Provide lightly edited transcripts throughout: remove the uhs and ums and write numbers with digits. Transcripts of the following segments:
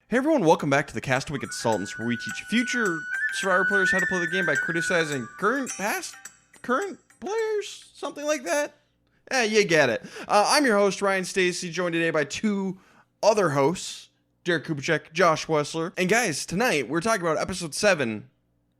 Hey everyone, welcome back to the Castaway Consultants, where we teach future Survivor players how to play the game by criticizing current players, something like that. You get it. I'm your host, Ryan Stacy, joined today by two other hosts, Derek Kupacek, Josh Wessler. And guys, tonight we're talking about episode 7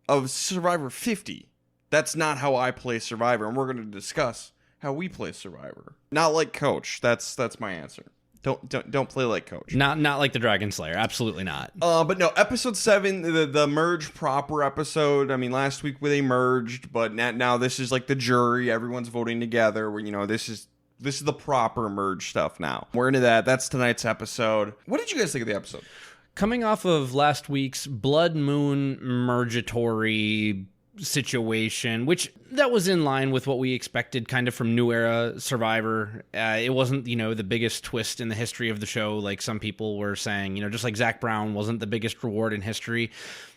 of Survivor 50. That's not how I play Survivor, and we're going to discuss how we play Survivor. Not like Coach. That's my answer. Don't play like Coach. Not like the Dragon Slayer. Absolutely not. But no, episode 7, the merge proper episode. I mean, last week they merged, but now this is like the jury. Everyone's voting together. Where this is the proper merge stuff now. We're into that. That's tonight's episode. What did you guys think of the episode? Coming off of last week's Blood Moon mergatory situation, which that was in line with what we expected kind of from New Era Survivor. It wasn't, the biggest twist in the history of the show like some people were saying, just like Zach Brown wasn't the biggest reward in history.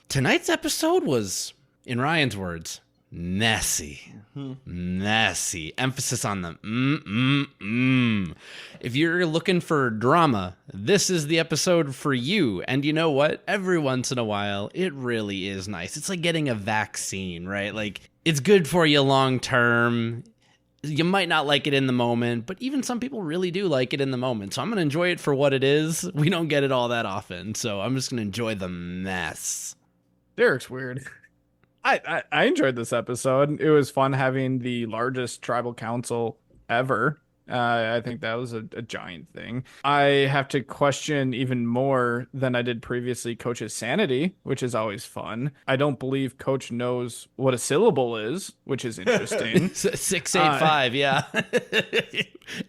Tonight's episode was, in Ryan's words, messy. Messy. Emphasis on the If you're looking for drama, this is the episode for you. And you know what? Every once in a while, it really is nice. It's like getting a vaccine, right? Like, it's good for you long term. You might not like it in the moment, but even some people really do like it in the moment. So I'm going to enjoy it for what it is. We don't get it all that often. So I'm just going to enjoy the mess. Derek's weird. I enjoyed this episode. It was fun having the largest tribal council ever. I think that was a giant thing. I have to question even more than I did previously Coach's sanity, which is always fun. I don't believe Coach knows what a syllable is, which is interesting. 685, yeah.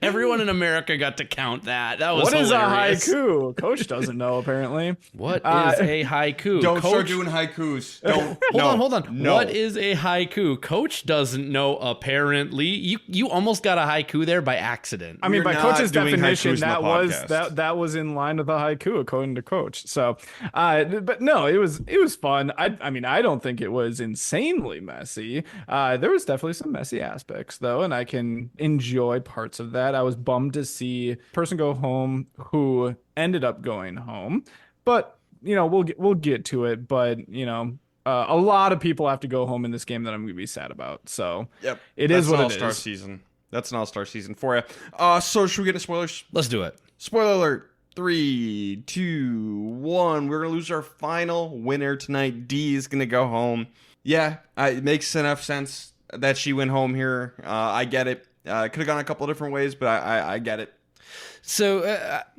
Everyone in America got to count that. That was hilarious. Is a haiku? Coach doesn't know, apparently. What is a haiku? Don't start doing haikus. Don't. Hold on. No. What is a haiku? Coach doesn't know, apparently. You almost got a haiku there by accident. I mean, by Coach's definition, that was in line with a haiku, according to Coach. So, but no, it was fun. I mean, I don't think it was insanely messy. There was definitely some messy aspects, though, and I can enjoy parts of that. I was bummed to see a person go home who ended up going home, but we'll get to it. But a lot of people have to go home in this game that I'm going to be sad about. So yep, it is what it is. All-star season. That's an all-star season for you. So should we get into spoilers? Let's do it. Spoiler alert. 3, 2, 1. We're going to lose our final winner tonight. Dee is going to go home. Yeah, it makes enough sense that she went home here. I get it. Could have gone a couple of different ways, but I get it. So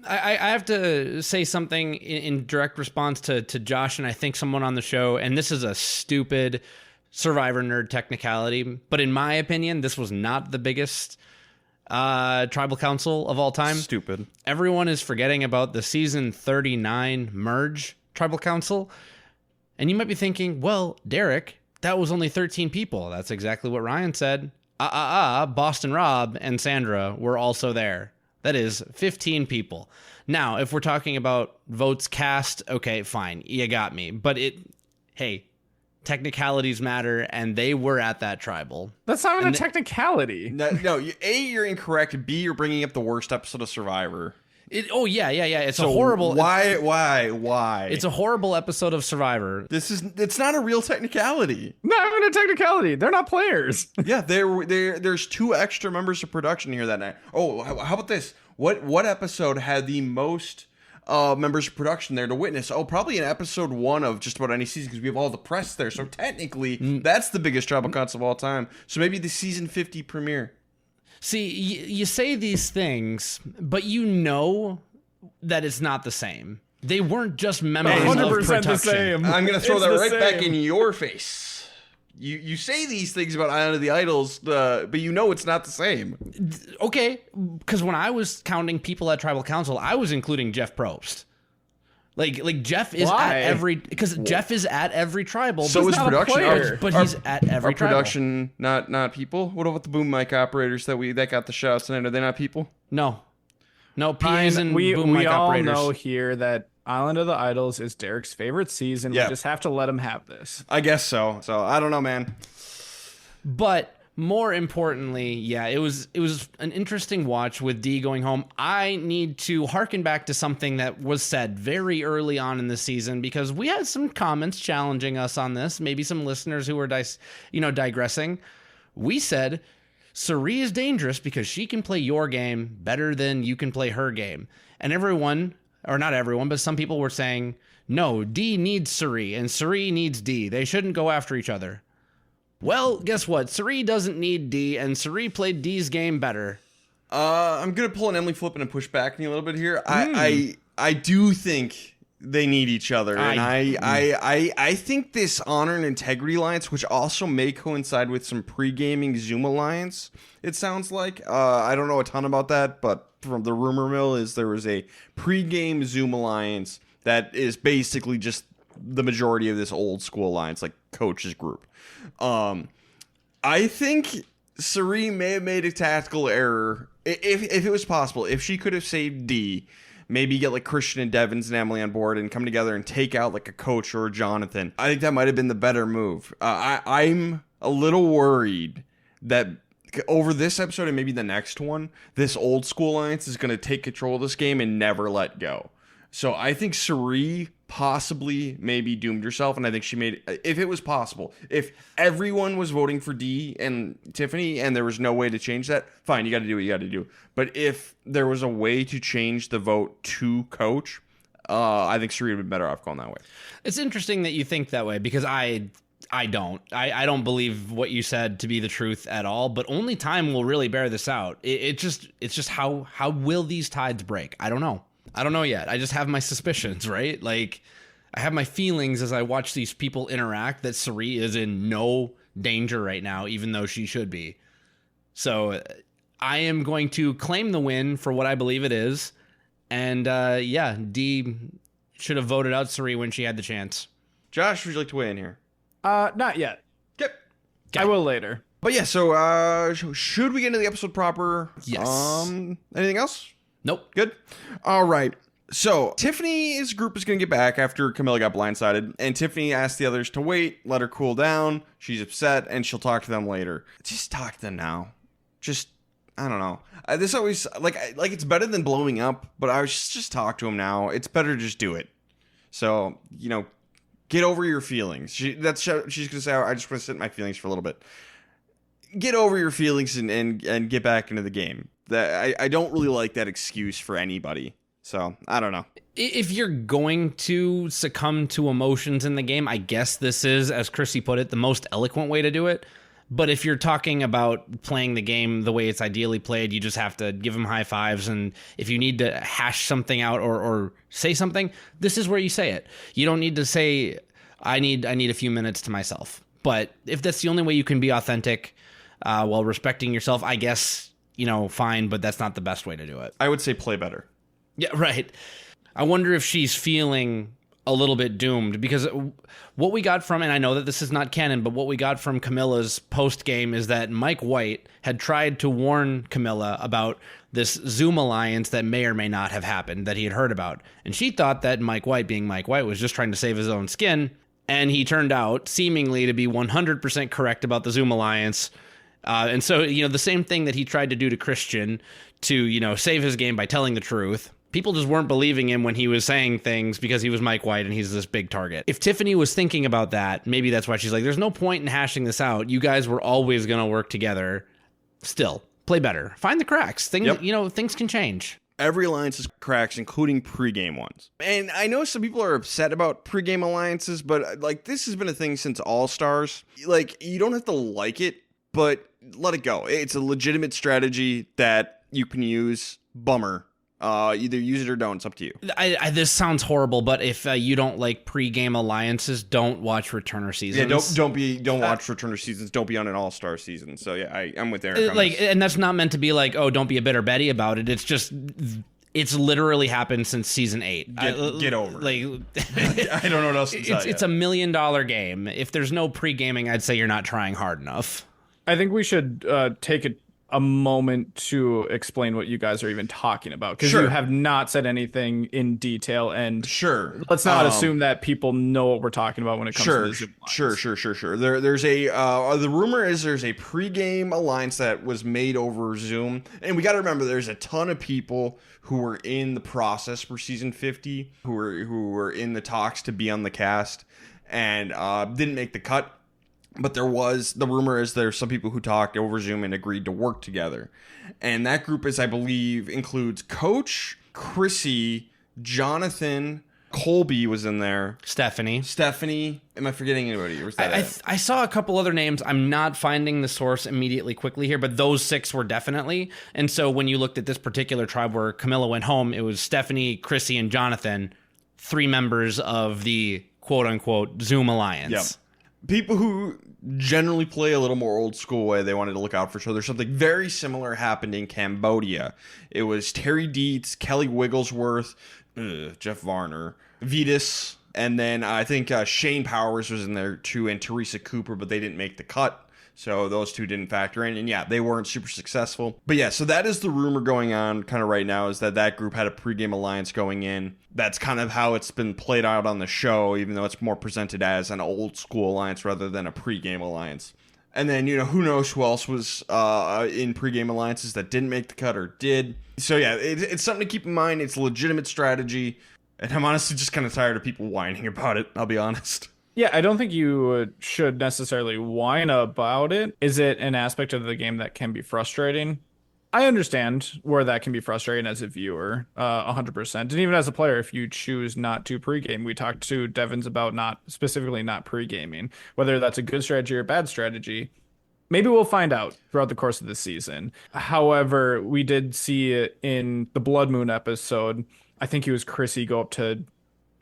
I have to say something in direct response to Josh and I think someone on the show, and this is a stupid Survivor nerd technicality, but in my opinion, this was not the biggest tribal council of all time. Stupid. Everyone is forgetting about the season 39 merge tribal council, and you might be thinking, well, Derek, that was only 13 people. That's exactly what Ryan said. Boston Rob and Sandra were also there. That is 15 people. Now, if we're talking about votes cast, okay, fine, you got me. But hey, technicalities matter, and they were at that tribal. That's not even a technicality. No, A, you're incorrect. B, you're bringing up the worst episode of Survivor. Yeah. It's a horrible. Why? It's a horrible episode of Survivor. It's not a real technicality. Not even a technicality. They're not players. Yeah, there's 2 extra members of production here that night. Oh, how about this? What episode had the most members of production there to witness? Oh, probably in episode 1 of just about any season, because we have all the press there. So technically, that's the biggest tribal council of all time. So maybe the season 50 premiere. See, you say these things, but you know that it's not the same. They weren't just members of production. The same. I'm going to throw that right back in your face. You say these things about Island of the Idols, but you know it's not the same. Okay, because when I was counting people at Tribal Council, I was including Jeff Probst. Like Jeff is at every, because Jeff is at every tribal. So is production, but he's at every tribal. Production not people. What about the boom mic operators that got the shouts tonight? Are they not people? No, PAs and boom mic operators. We all know here that Island of the Idols is Derek's favorite season. Yeah. We just have to let him have this. I guess so. So I don't know, man. But more importantly, yeah, it was an interesting watch with Dee going home. I need to harken back to something that was said very early on in the season, because we had some comments challenging us on this, maybe some listeners who were digressing. We said Cirie is dangerous because she can play your game better than you can play her game. And everyone, or not everyone, but some people were saying, no, Dee needs Cirie and Cirie needs Dee. They shouldn't go after each other. Well, guess what? Cirie doesn't need Dee, and Cirie played Dee's game better. I'm gonna pull an Emily Flippin and push back me a little bit here. I do think they need each other, and I think this honor and integrity alliance, which also may coincide with some pre-gaming Zoom alliance. It sounds like I don't know a ton about that, but from the rumor mill is there was a pre-game Zoom alliance that is basically just the majority of this old school alliance, like coach's group. I think Cirie may have made a tactical error if it was possible. If she could have saved Dee, maybe get like Christian and Devins and Emily on board and come together and take out like a coach or a Jonathan. I think that might have been the better move. I'm a little worried that over this episode and maybe the next one, this old school alliance is going to take control of this game and never let go. So I think Cirie possibly maybe doomed herself, and I think she made, if it was possible, if everyone was voting for Dee and Tiffany and there was no way to change that, fine, you got to do what you got to do. But if there was a way to change the vote to coach, I think Cirie would have been better off going that way. It's interesting that you think that way, because I don't. I don't believe what you said to be the truth at all, but only time will really bear this out. It's just how will these tides break? I don't know. I don't know yet. I just have my suspicions, right? Like, I have my feelings as I watch these people interact that Cirie is in no danger right now, even though she should be. So I am going to claim the win for what I believe it is. And yeah, Dee should have voted out Cirie when she had the chance. Josh, would you like to weigh in here? Not yet. Okay. I will later. But yeah, so should we get into the episode proper? Yes. Anything else? Nope. Good. All right. So Tiffany's group is going to get back after Camilla got blindsided, and Tiffany asked the others to wait, let her cool down. She's upset, and she'll talk to them later. Just talk to them now. Just, I don't know. This always, like it's better than blowing up, but I was just talk to them now. It's better to just do it. So, get over your feelings. She's going to say, I just want to sit in my feelings for a little bit. Get over your feelings and get back into the game. That I don't really like that excuse for anybody. So, I don't know. If you're going to succumb to emotions in the game, I guess this is, as Chrissy put it, the most eloquent way to do it. But if you're talking about playing the game the way it's ideally played, you just have to give them high fives. And if you need to hash something out or say something, this is where you say it. You don't need to say, I need a few minutes to myself. But if that's the only way you can be authentic while respecting yourself, I guess, fine, but that's not the best way to do it. I would say play better. Yeah, right. I wonder if she's feeling a little bit doomed, because what we got from, and I know that this is not canon, but what we got from Camilla's post game is that Mike White had tried to warn Camilla about this Zoom alliance that may or may not have happened that he had heard about. And she thought that Mike White, being Mike White, was just trying to save his own skin. And he turned out seemingly to be 100% correct about the Zoom alliance. And so, the same thing that he tried to do to Christian to, save his game by telling the truth. People just weren't believing him when he was saying things because he was Mike White and he's this big target. If Tiffany was thinking about that, maybe that's why she's like, there's no point in hashing this out. You guys were always going to work together. Still, play better. Find the cracks. Things, things can change. Every alliance has cracks, including pregame ones. And I know some people are upset about pregame alliances, but this has been a thing since All Stars. You don't have to like it, but let it go. It's a legitimate strategy that you can use. Bummer. Either use it or don't. It's up to you. This sounds horrible, but if you don't like pre-game alliances, don't watch returner seasons. Yeah, don't watch returner seasons. Don't be on an all-star season. So yeah, I'm with Aaron. And that's not meant to be like, oh, don't be a bitter Betty about it. It's just, it's literally happened since season 8. Get over. I don't know what else to tell you. It's $1 million game. If there's no pre-gaming, I'd say you're not trying hard enough. I think we should take a moment to explain what you guys are even talking about, because you have not said anything in detail, and let's not assume that people know what we're talking about when it comes to the Zoom alliance. Sure. There's a the rumor is there's a pregame alliance that was made over Zoom, and we got to remember there's a ton of people who were in the process for season 50 who were in the talks to be on the cast and didn't make the cut. But the rumor is there's some people who talked over Zoom and agreed to work together. And that group I believe, includes Coach, Chrissy, Jonathan, Colby was in there. Stephanie. Am I forgetting anybody? Or was that I saw a couple other names. I'm not finding the source immediately quickly here, but those 6 were definitely. And so when you looked at this particular tribe where Camilla went home, it was Stephanie, Chrissy, and Jonathan, 3 members of the quote-unquote Zoom alliance. Yep. People who generally play a little more old school way, they wanted to look out for each other. Something very similar happened in Cambodia. It was Terry Dietz, Kelly Wigglesworth, Jeff Varner, Vitas, and then I think Shane Powers was in there too, and Teresa Cooper, but they didn't make the cut. So those 2 didn't factor in, and yeah, they weren't super successful. But yeah, so that is the rumor going on kind of right now, is that group had a pregame alliance going in. That's kind of how it's been played out on the show, even though it's more presented as an old school alliance rather than a pregame alliance. And then, who knows who else was in pregame alliances that didn't make the cut or did. So yeah, it's something to keep in mind. It's a legitimate strategy, and I'm honestly just kind of tired of people whining about it, I'll be honest. Yeah, I don't think you should necessarily whine about it. Is it an aspect of the game that can be frustrating? I understand where that can be frustrating as a viewer, 100%. And even as a player, if you choose not to pregame, we talked to Devins about not pregaming, whether that's a good strategy or a bad strategy. Maybe we'll find out throughout the course of the season. However, we did see it in the Blood Moon episode. I think it was Chrissy go up to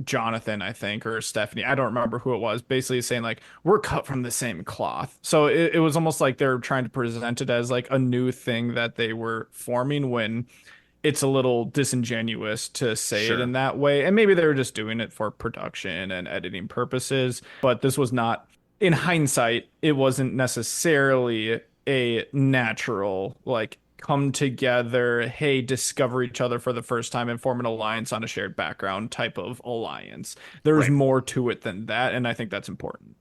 Jonathan, I think, or Stephanie, I don't remember who it was, basically saying like, we're cut from the same cloth. So it was almost like they're trying to present it as like a new thing that they were forming, when it's a little disingenuous to say it in that way. And maybe they were just doing it for production and editing purposes, but this was not, in hindsight, it wasn't necessarily a natural like come together, hey, discover each other for the first time and form an alliance on a shared background type of alliance. There's more to it than that, and I think that's important.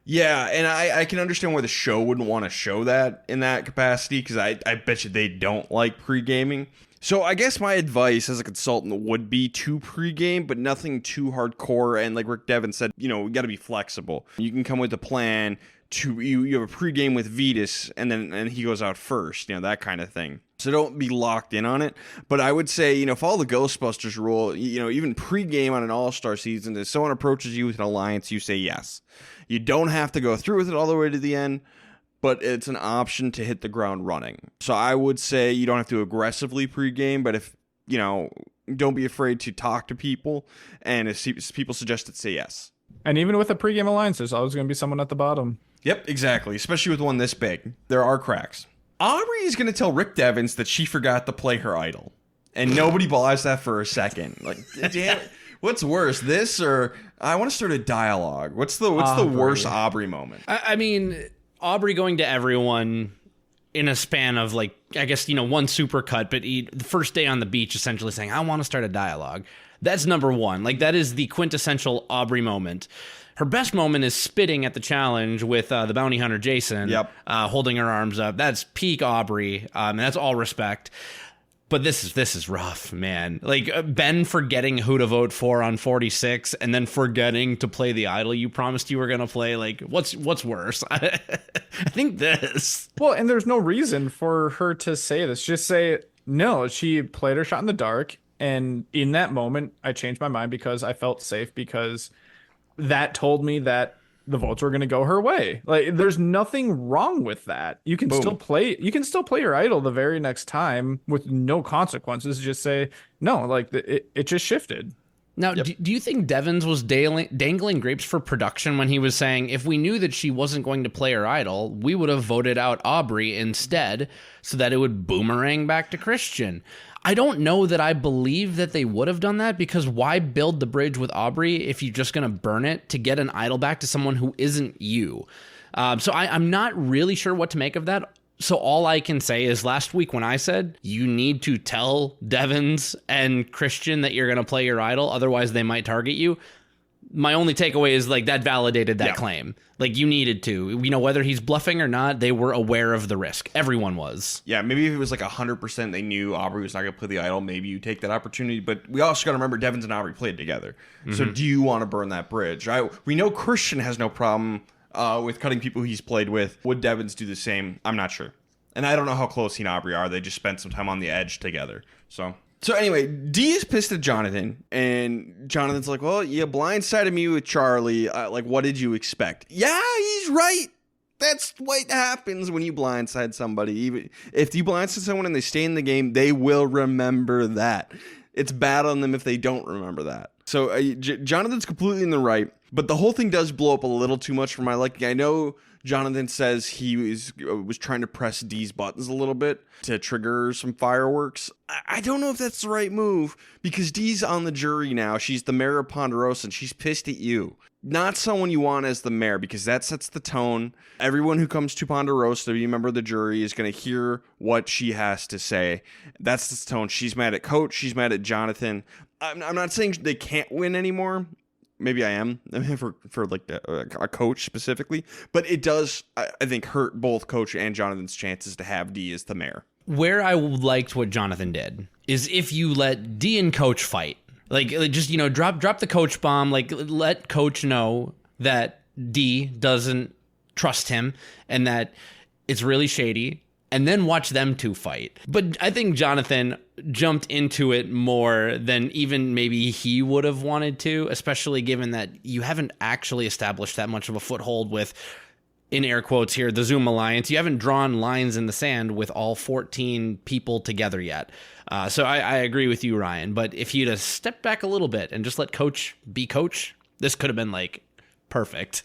Yeah, and I can understand why the show wouldn't want to show that in that capacity, because I bet you they don't like pre-gaming. So I guess my advice as a consultant would be to pregame, but nothing too hardcore. And like Rick Devin said, we got to be flexible. You can come with a plan to you have a pregame with Vitas, and he goes out first, that kind of thing. So don't be locked in on it. But I would say, follow the Ghostbusters rule. Even pregame on an All-Star season, if someone approaches you with an alliance, you say yes. You don't have to go through with it all the way to the end, but it's an option to hit the ground running. So I would say you don't have to aggressively pregame, but if, don't be afraid to talk to people, and if people suggest it, say yes. And even with a pregame alliance, there's always going to be someone at the bottom. Yep, exactly, especially with one this big. There are cracks. Aubrey is going to tell Rick Devins that she forgot to play her idol, and nobody buys that for a second. Like, damn it. What's worse, this or I want to start a dialogue? What's the worst Aubrey moment? I mean, Aubrey going to everyone in a span of like, I guess, one supercut, but the first day on the beach essentially saying, I want to start a dialogue. That's number one. Like, that is the quintessential Aubrey moment. Her best moment is spitting at the challenge with the bounty hunter Jason, holding her arms up. That's peak Aubrey, and that's all respect. But this is rough, man. Like, Ben forgetting who to vote for on 46 and then forgetting to play the idol you promised you were going to play. Like, what's worse? I think this. Well, and there's no reason for her to say this. Just say, no, she played her shot in the dark. And in that moment, I changed my mind because I felt safe, because that told me that the votes were going to go her way. Like, there's nothing wrong with that. You can still play your idol the very next time with no consequences. Just say, no, like it just shifted. Now, do you think Devins was dangling grapes for production when he was saying, if we knew that she wasn't going to play her idol, we would have voted out Aubrey instead so that it would boomerang back to Christian? I don't know that I believe that they would have done that, because why build the bridge with Aubrey if you're just going to burn it to get an idol back to someone who isn't you? So I'm not really sure what to make of that. So all I can say is last week when I said you need to tell Devins and Christian that you're going to play your idol, otherwise they might target you. My only takeaway is like that validated that claim. Like you needed to, whether he's bluffing or not, they were aware of the risk. Everyone was. Yeah, maybe if it was like 100% they knew Aubrey was not going to play the idol, maybe you take that opportunity. But we also got to remember Devins and Aubrey played together. So do you want to burn that bridge? We know Christian has no problem with cutting people he's played with. Would Devins do the same? I'm not sure. And I don't know how close he and Aubrey are. They just spent some time on the edge together. So anyway, D is pissed at Jonathan, and Jonathan's like, well, you blindsided me with Charlie. Like, what did you expect? Yeah, he's right. That's what happens when you blindside somebody. Even if you blindside someone and they stay in the game, they will remember that. It's bad on them if they don't remember that. So Jonathan's completely in the right, but the whole thing does blow up a little too much for my liking. I know Jonathan says he was trying to press D's buttons a little bit to trigger some fireworks. I don't know if that's the right move because D's on the jury now. She's the mayor of Ponderosa and she's pissed at you. Not someone you want as the mayor because that sets the tone. Everyone who comes to Ponderosa to be a member of the jury is going to hear what she has to say. That's the tone. She's mad at Coach. She's mad at Jonathan. I'm not saying they can't win anymore. Maybe I am for like a Coach specifically, but it does, I think, hurt both Coach and Jonathan's chances to have D as the mayor. Where I liked what Jonathan did is if you let D and Coach fight, like just, drop the Coach bomb, like let Coach know that D doesn't trust him and that it's really shady. And then watch them two fight. But I think Jonathan jumped into it more than even maybe he would have wanted to, especially given that you haven't actually established that much of a foothold with, in air quotes here, the Zoom Alliance. You haven't drawn lines in the sand with all 14 people together yet. So I agree with you, Ryan. But if you'd have stepped back a little bit and just let Coach be Coach, this could have been like perfect.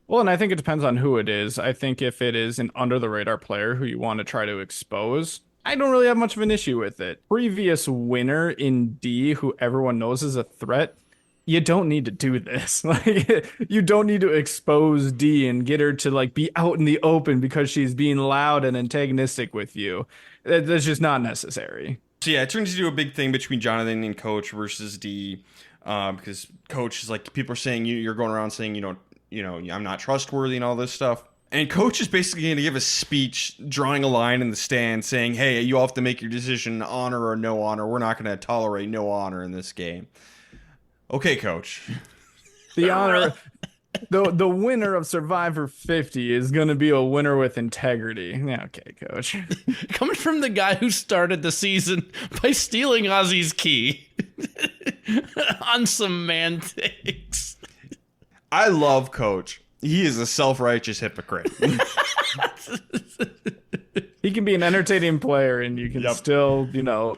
Well, and I think it depends on who it is. I think if it is an under-the-radar player who you want to try to expose, I don't really have much of an issue with it. Previous winner in D, who everyone knows is a threat, you don't need to do this. Like, you don't need to expose D and get her to like be out in the open because she's being loud and antagonistic with you. That's just not necessary. So yeah, it turns into a big thing between Jonathan and Coach versus D, because Coach is like, people are saying you're going around saying I'm not trustworthy and all this stuff. And Coach is basically going to give a speech drawing a line in the stand saying, hey, you all have to make your decision, honor or no honor. We're not going to tolerate no honor in this game. Okay, Coach. The honor, the winner of Survivor 50 is going to be a winner with integrity. Yeah, okay, Coach. Coming from the guy who started the season by stealing Ozzy's key on semantics. I love Coach. He is a self-righteous hypocrite. He can be an entertaining player and you can still,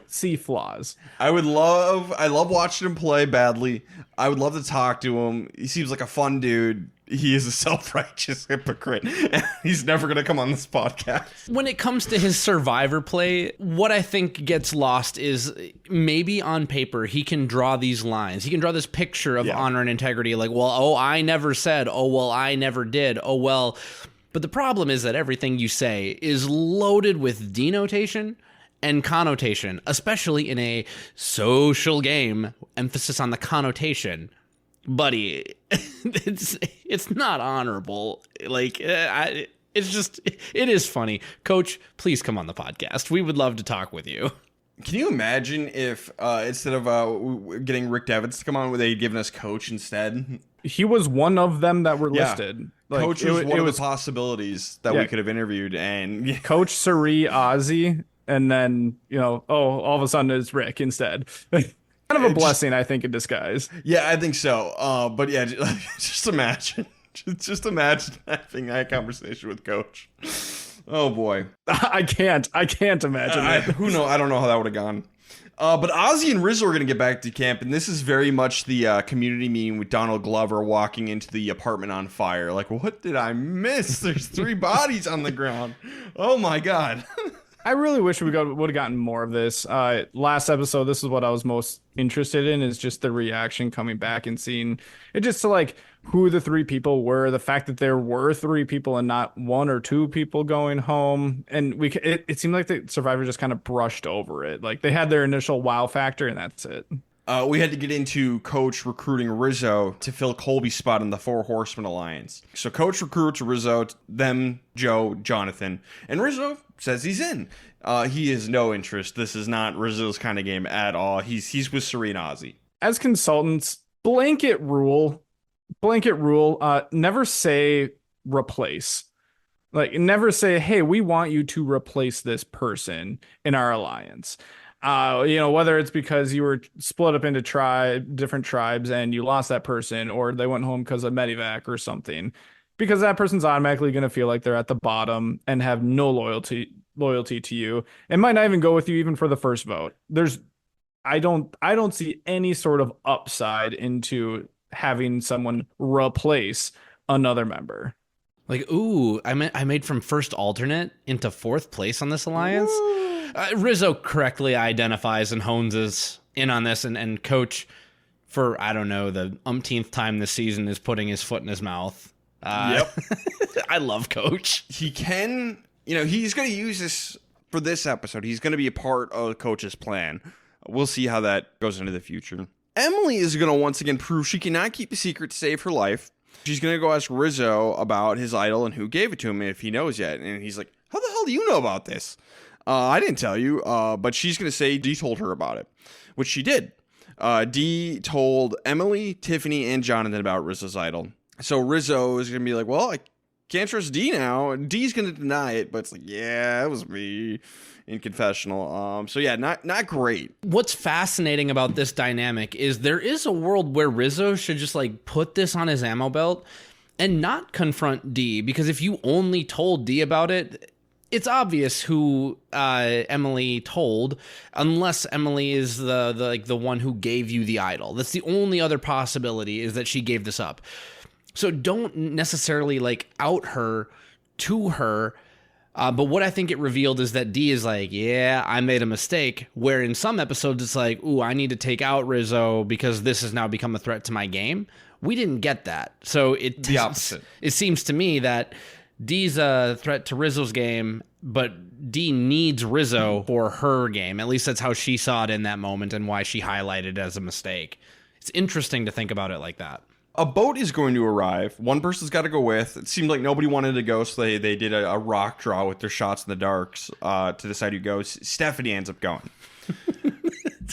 see flaws. I love watching him play badly. I would love to talk to him. He seems like a fun dude. He is a self-righteous hypocrite. And he's never going to come on this podcast. When it comes to his Survivor play, what I think gets lost is maybe on paper he can draw these lines. He can draw this picture of honor and integrity like, well, I never said. Oh, well, I never did. Oh, well. But the problem is that everything you say is loaded with denotation and connotation, especially in a social game, emphasis on the connotation. Buddy, it's not honorable. Like, it is funny. Coach, please come on the podcast. We would love to talk with you. Can you imagine if instead of getting Rick Devins to come on, they'd given us Coach instead? He was one of them that were listed. Like, Coach was one of the possibilities that we could have interviewed. And Coach, Sari, Ozzy, and then, all of a sudden it's Rick instead. Kind of a blessing, I think, in disguise. Yeah, I think so. But yeah, just imagine. Just imagine having that conversation with Coach. Oh, boy. I can't imagine that. Who knows? I don't know how that would have gone. But Ozzy and Rizzo are going to get back to camp, and this is very much the community meeting with Donald Glover walking into the apartment on fire. Like, what did I miss? There's 3 bodies on the ground. Oh, my God. I really wish we would have gotten more of this. Last episode, this is what I was most interested in, is just the reaction coming back and seeing it, just to like who the three people were, the fact that there were three people and not one or two people going home. And it seemed like the Survivor just kind of brushed over it. Like they had their initial wow factor and that's it. We had to get into Coach recruiting Rizzo to fill Colby's spot in the Four Horsemen Alliance. So Coach recruits Rizzo, them, Joe, Jonathan, and Rizzo says he's in. He has no interest. This is not Rizzo's kind of game at all. He's with Serene Ozzy. As consultants, blanket rule, never say replace. Like, never say, hey, we want you to replace this person in our alliance. Whether it's because you were split up into different tribes and you lost that person, or they went home because of Medivac or something, because that person's automatically going to feel like they're at the bottom and have no loyalty to you, and might not even go with you even for the first vote. I don't see any sort of upside into having someone replace another member. Like, ooh, I made from first alternate into fourth place on this alliance. Rizzo correctly identifies and hones us in on this, and Coach, for, I don't know, the umpteenth time this season, is putting his foot in his mouth. Yep. I love Coach. He can, he's going to use this for this episode. He's going to be a part of Coach's plan. We'll see how that goes into the future. Emily is going to once again prove she cannot keep a secret to save her life. She's going to go ask Rizzo about his idol and who gave it to him, if he knows yet. And he's like, how the hell do you know about this? I didn't tell you, but she's going to say Dee told her about it, which she did. Dee told Emily, Tiffany, and Jonathan about Rizzo's idol. So Rizzo is going to be like, well, I can't trust Dee now. And Dee's going to deny it, but it's like, yeah, it was me in confessional. So yeah, not great. What's fascinating about this dynamic is there is a world where Rizzo should just like put this on his ammo belt and not confront Dee, because if you only told Dee about it, it's obvious who Emily told, unless Emily is the one who gave you the idol. That's the only other possibility, is that she gave this up. So don't necessarily like out her to her. But what I think it revealed is that Dee is like, yeah, I made a mistake. Where in some episodes it's like, ooh, I need to take out Rizzo because this has now become a threat to my game. We didn't get that. So the opposite. It seems to me that Dee's a threat to Rizzo's game, but Dee needs Rizzo for her game. At least that's how she saw it in that moment and why she highlighted it as a mistake. It's interesting to think about it like that. A boat is going to arrive. One person's got to go with. It seemed like nobody wanted to go, so they did a rock draw with their shots in the darks to decide who goes. Stephanie ends up going.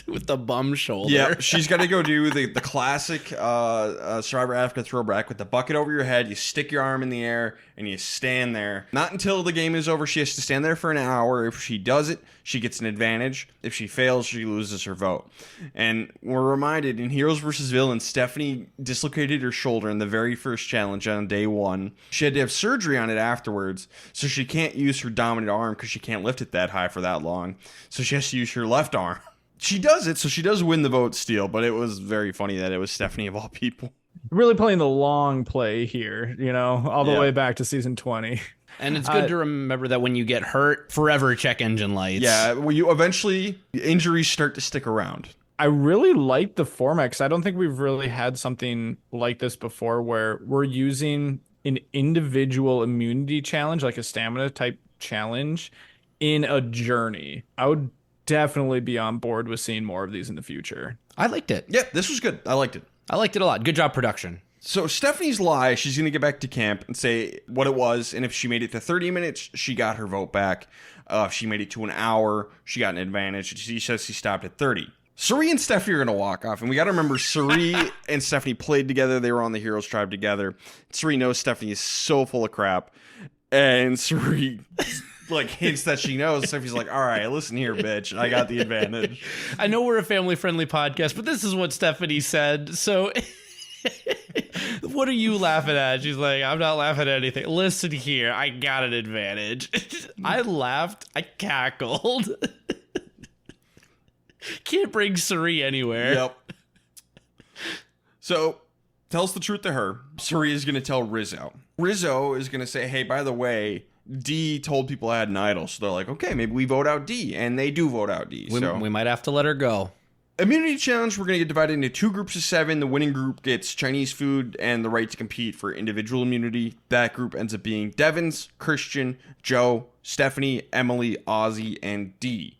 With the bum shoulder. Yeah, she's got to go do the classic Survivor after throwback with the bucket over your head. You stick your arm in the air and you stand there. Not until the game is over. She has to stand there for an hour. If she does it, she gets an advantage. If she fails, she loses her vote. And we're reminded in Heroes vs. Villains, Stephanie dislocated her shoulder in the very first challenge on day one. She had to have surgery on it afterwards, so she can't use her dominant arm because she can't lift it that high for that long. So she has to use her left arm. She does it, so she does win the vote steal, but it was very funny that it was Stephanie of all people. Really playing the long play here, all the way back to season 20. And it's good to remember that when you get hurt, forever check engine lights. Yeah, well, you eventually, injuries start to stick around. I really like the format, because I don't think we've really had something like this before, where we're using an individual immunity challenge, like a stamina type challenge, in a journey. I would definitely be on board with seeing more of these in the future. I liked it. Yeah, this was good. I liked it. I liked it a lot. Good job, production. So Stephanie's lie, she's going to get back to camp and say what it was, and if she made it to 30 minutes, she got her vote back. If she made it to an hour, she got an advantage. She says she stopped at 30. Suri and Stephanie are going to walk off, and we got to remember Suri and Stephanie played together. They were on the Heroes Tribe together. Suri knows Stephanie is so full of crap, and Suri hints that she knows. Stephanie's like, all right, listen here, bitch. I got the advantage. I know we're a family-friendly podcast, but this is what Stephanie said. So what are you laughing at? She's like, I'm not laughing at anything. Listen here. I got an advantage. I laughed. I cackled. Can't bring Suri anywhere. Yep. So tells the truth to her. Suri is going to tell Rizzo. Rizzo is going to say, hey, by the way, D told people I had an idol. So they're like, okay, maybe we vote out D. And they do vote out D. We might have to let her go. Immunity challenge, we're going to get divided into 2 groups of 7. The winning group gets Chinese food and the right to compete for individual immunity. That group ends up being Devins, Christian, Joe, Stephanie, Emily, Ozzy, and D.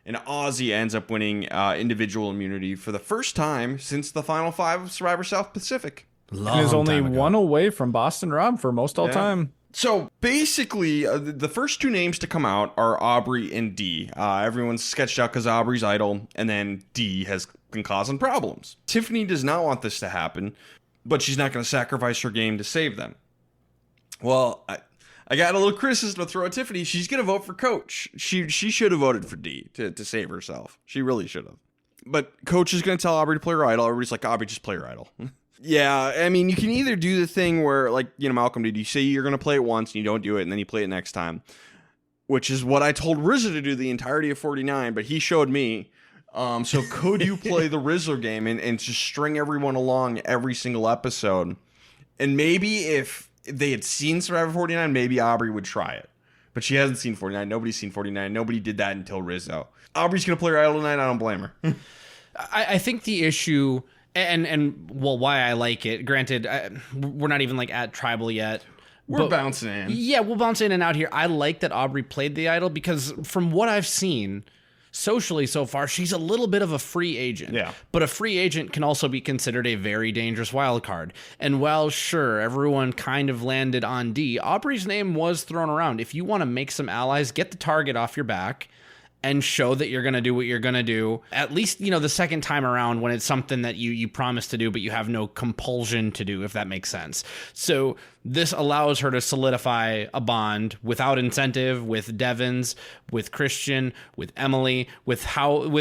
And Ozzy ends up winning individual immunity for the first time since the Final 5 of Survivor South Pacific. And is only one away from Boston Rob for most all time. So basically, the first 2 names to come out are Aubrey and D. Everyone's sketched out because Aubrey's idol, and then D has been causing problems. Tiffany does not want this to happen, but she's not going to sacrifice her game to save them. Well, I got a little criticism to throw at Tiffany. She's going to vote for Coach. She should have voted for D to save herself. She really should have. But Coach is going to tell Aubrey to play her idol. Everybody's like, Aubrey, just play her idol. Yeah, I mean, you can either do the thing where, like, Malcolm did. You say you're going to play it once and you don't do it, and then you play it next time, which is what I told Rizzo to do the entirety of 49, but he showed me. So could you play the Rizzo game and just string everyone along every single episode? And maybe if they had seen Survivor 49, maybe Aubrey would try it. But she hasn't seen 49. Nobody's seen 49. Nobody did that until Rizzo. Aubrey's going to play her idol tonight. I don't blame her. I think the issue... And why I like it, granted, we're not even like at tribal yet. We're bouncing in. Yeah, we'll bounce in and out here. I like that Aubrey played the idol because from what I've seen socially so far, she's a little bit of a free agent. Yeah. But a free agent can also be considered a very dangerous wild card. And while sure, everyone kind of landed on D, Aubrey's name was thrown around. If you want to make some allies, get the target off your back and show that you're going to do what you're going to do. At least, the second time around when it's something that you promise to do, but you have no compulsion to do, if that makes sense. So this allows her to solidify a bond without incentive with Devins, with Christian, with Emily, with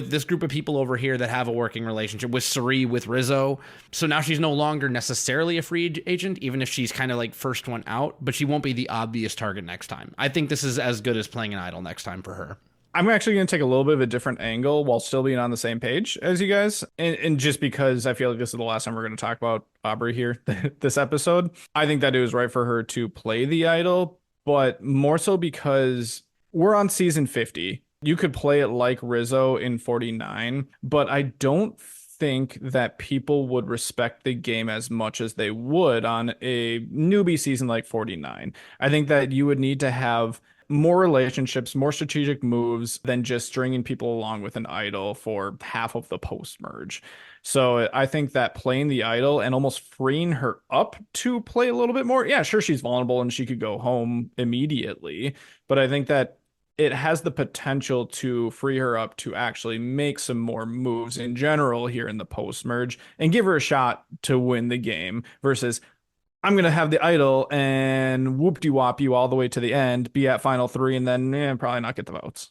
this group of people over here that have a working relationship, with Suri, with Rizzo. So now she's no longer necessarily a free agent, even if she's kind of like first one out, but she won't be the obvious target next time. I think this is as good as playing an idol next time for her. I'm actually going to take a little bit of a different angle while still being on the same page as you guys. And just because I feel like this is the last time we're going to talk about Aubrey here, this episode, I think that it was right for her to play the idol, but more so because we're on season 50. You could play it like Rizzo in 49, but I don't think that people would respect the game as much as they would on a newbie season like 49. I think that you would need to have more relationships, more strategic moves than just stringing people along with an idol for half of the post-merge. So I think that playing the idol and almost freeing her up to play a little bit more. Yeah, sure, she's vulnerable and she could go home immediately. But I think that it has the potential to free her up to actually make some more moves in general here in the post-merge and give her a shot to win the game versus I'm going to have the idol and whoop-de-wop you all the way to the end, be at final 3, and then probably not get the votes.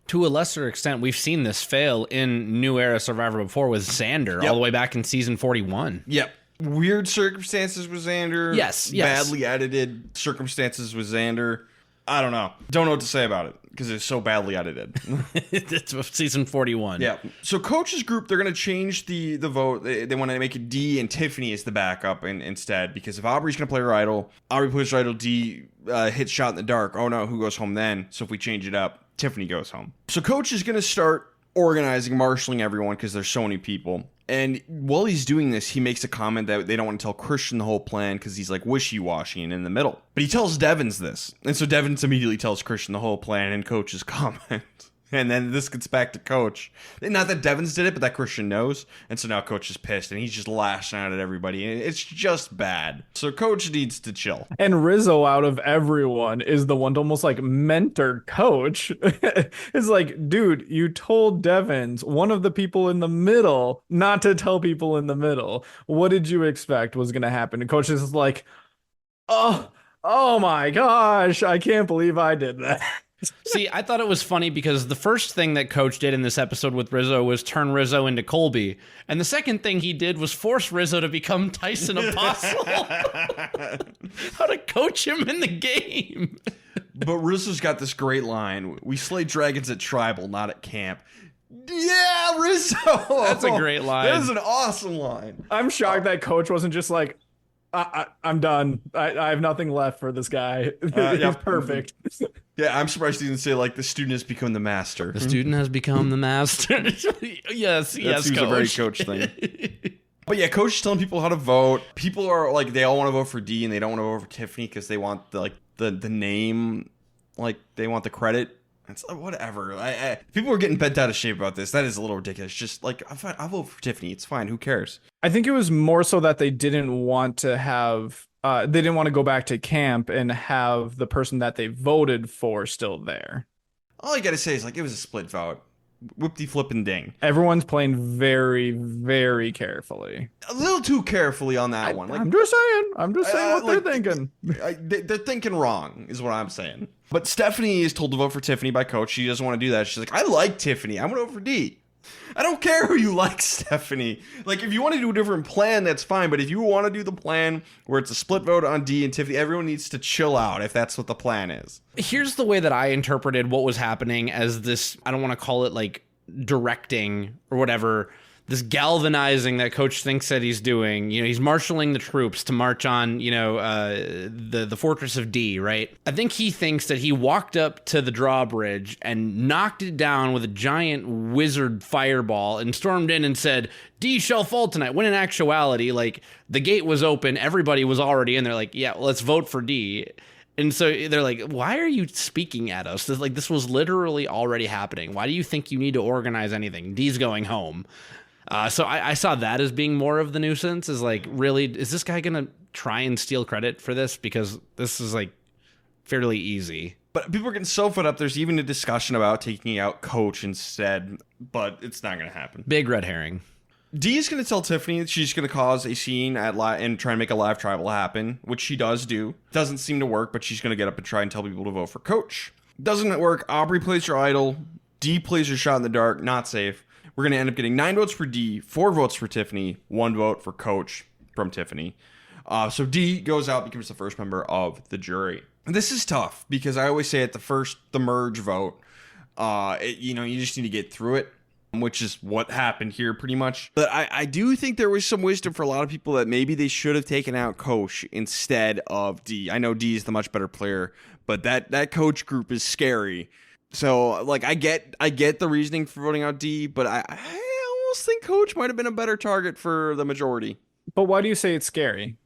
To a lesser extent, we've seen this fail in New Era Survivor before with Xander, all the way back in season 41. Yep. Weird circumstances with Xander. Yes. Badly edited circumstances with Xander. I don't know. Don't know what to say about it because it's so badly edited. It's season 41. Yeah. So Coach's group, they're going to change the vote. They want to make it D and Tiffany as the backup instead because if Aubrey's going to play her idol, Aubrey plays her idol, D hits shot in the dark. Oh no, who goes home then? So if we change it up, Tiffany goes home. So Coach is going to start organizing, marshaling everyone because there's so many people. And while he's doing this, he makes a comment that they don't want to tell Christian the whole plan because he's like wishy-washy and in the middle. But he tells Devins this. And so Devins immediately tells Christian the whole plan in Coach's comment. And then this gets back to Coach. Not that Devins did it, but that Christian knows. And so now Coach is pissed and he's just lashing out at everybody. And it's just bad. So Coach needs to chill. And Rizzo, out of everyone, is the one to almost like mentor Coach. It's like, dude, you told Devins, one of the people in the middle, not to tell people in the middle. What did you expect was going to happen? And Coach is like, oh my gosh, I can't believe I did that. See, I thought it was funny because the first thing that Coach did in this episode with Rizzo was turn Rizzo into Colby. And the second thing he did was force Rizzo to become Tyson Apostle. How to coach him in the game. But Rizzo's got this great line. We slay dragons at tribal, not at camp. Yeah, Rizzo. That's a great line. That is an awesome line. I'm shocked that coach wasn't just like, I'm done. I have nothing left for this guy. He's perfect. Yeah, I'm surprised he didn't say like the student has become the master. The student has become the master. Yes, That seems coach. a very coach thing. But yeah, coach is telling people how to vote. People are like, they all want to vote for D and they don't want to vote for Tiffany because they want the name, like they want the credit. It's like, whatever. People are getting bent out of shape about this. That is a little ridiculous. Just like, I'm fine. I'll vote for Tiffany. It's fine. Who cares? I think it was more so that they didn't want to have, they didn't want to go back to camp and have the person that they voted for still there. All you got to say is like, it was a split vote. Whoop-de-flippin' ding. Everyone's playing very, very carefully. A little too carefully on that one. Like, I'm just saying what they're thinking. They're thinking wrong, is what I'm saying. But Stephanie is told to vote for Tiffany by coach. She doesn't want to do that. She's like, I like Tiffany. I'm going to vote for D. I don't care who you like, Stephanie. Like, if you want to do a different plan, that's fine. But if you want to do the plan where it's a split vote on D and Tiffany, everyone needs to chill out if that's what the plan is. Here's the way that I interpreted what was happening as this, I don't want to call it like directing or whatever, this galvanizing that coach thinks that he's doing. You know, he's marshaling the troops to march on, the fortress of D, right? I think he thinks that he walked up to the drawbridge and knocked it down with a giant wizard fireball and stormed in and said, D shall fall tonight. When in actuality, like, the gate was open, everybody was already in there, like, yeah, well, let's vote for D. And so they're like, why are you speaking at us? This was literally already happening. Why do you think you need to organize anything? D's going home. So I saw that as being more of the nuisance, is like, really, is this guy going to try and steal credit for this? Because this is like fairly easy. But people are getting so fed up. There's even a discussion about taking out coach instead, but it's not going to happen. Big red herring. D is going to tell Tiffany that she's going to cause a scene and try and make a live tribal happen, which she does do. Doesn't seem to work, but she's going to get up and try and tell people to vote for coach. Doesn't work. Aubrey plays her idol. D plays her shot in the dark. Not safe. We're going to end up getting 9 votes for D, 4 votes for Tiffany, 1 vote for coach from Tiffany. So D goes out, becomes the first member of the jury. And this is tough because I always say at the merge vote, you just need to get through it, which is what happened here pretty much. But I do think there was some wisdom for a lot of people that maybe they should have taken out coach instead of D. I know D is the much better player, but that coach group is scary. So, like, I get the reasoning for voting out D, but I almost think coach might have been a better target for the majority. But why do you say it's scary?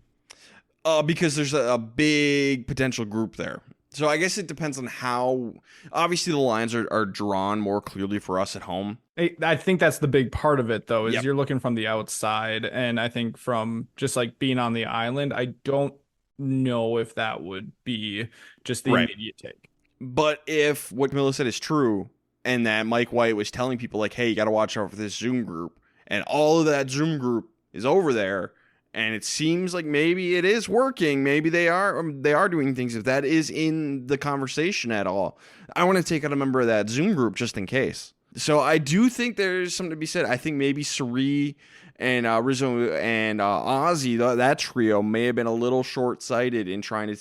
Because there's a big potential group there. So I guess it depends on how, obviously the lines are drawn more clearly for us at home. I think that's the big part of it, though, is Yep. You're looking from the outside. And I think from just like being on the island, I don't know if that would be just the Right. immediate take. But if what Camilla said is true, and that Mike White was telling people like, hey, you got to watch out for this Zoom group, and all of that Zoom group is over there, and it seems like maybe it is working, maybe they are doing things, if that is in the conversation at all, I want to take out a member of that Zoom group just in case. So I do think there's something to be said. I think maybe Sari and Rizzo and Ozzy, that trio, may have been a little short-sighted in trying to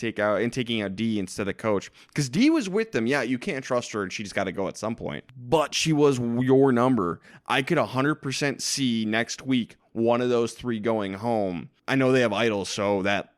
taking out D instead of coach. Because D was with them. Yeah, you can't trust her and she's got to go at some point. But she was your number. I could 100% see next week one of those 3 going home. I know they have idols, so that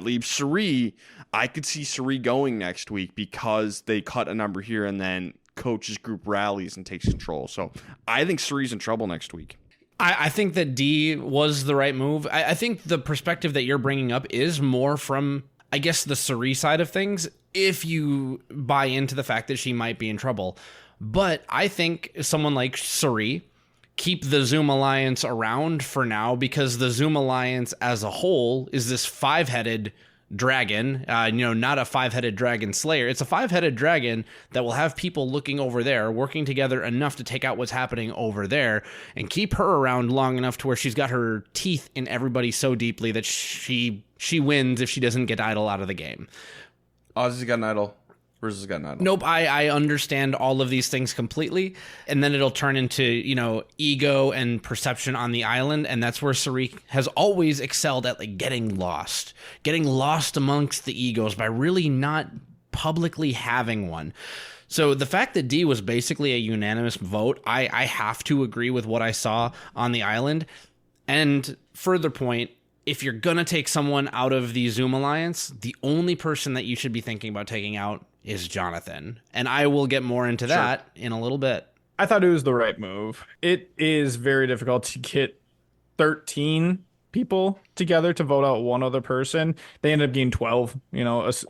leaves Sari. I could see Sari going next week because they cut a number here and then coach's group rallies and takes control. So I think Sari's in trouble next week. I think that D was the right move. I think the perspective that you're bringing up is more from, I guess, the Sari side of things, if you buy into the fact that she might be in trouble. But I think someone like Sari, keep the Zoom Alliance around for now, because the Zoom Alliance as a whole is this 5-headed dragon, not a 5-headed dragon slayer. It's a 5-headed dragon that will have people looking over there, working together enough to take out what's happening over there, and keep her around long enough to where she's got her teeth in everybody so deeply that she wins if she doesn't get idol out of the game. Ozzy's got an idol. Rizzo's got an idol. Nope, I understand all of these things completely, and then it'll turn into, ego and perception on the island, and that's where Sari has always excelled at, like, getting lost amongst the egos by really not publicly having one. So the fact that D was basically a unanimous vote, I have to agree with what I saw on the island. And further point, if you're going to take someone out of the Zoom Alliance, the only person that you should be thinking about taking out is Jonathan. And I will get more into that in a little bit. I thought it was the right move. It is very difficult to get 13 people together to vote out one other person. They ended up getting 12,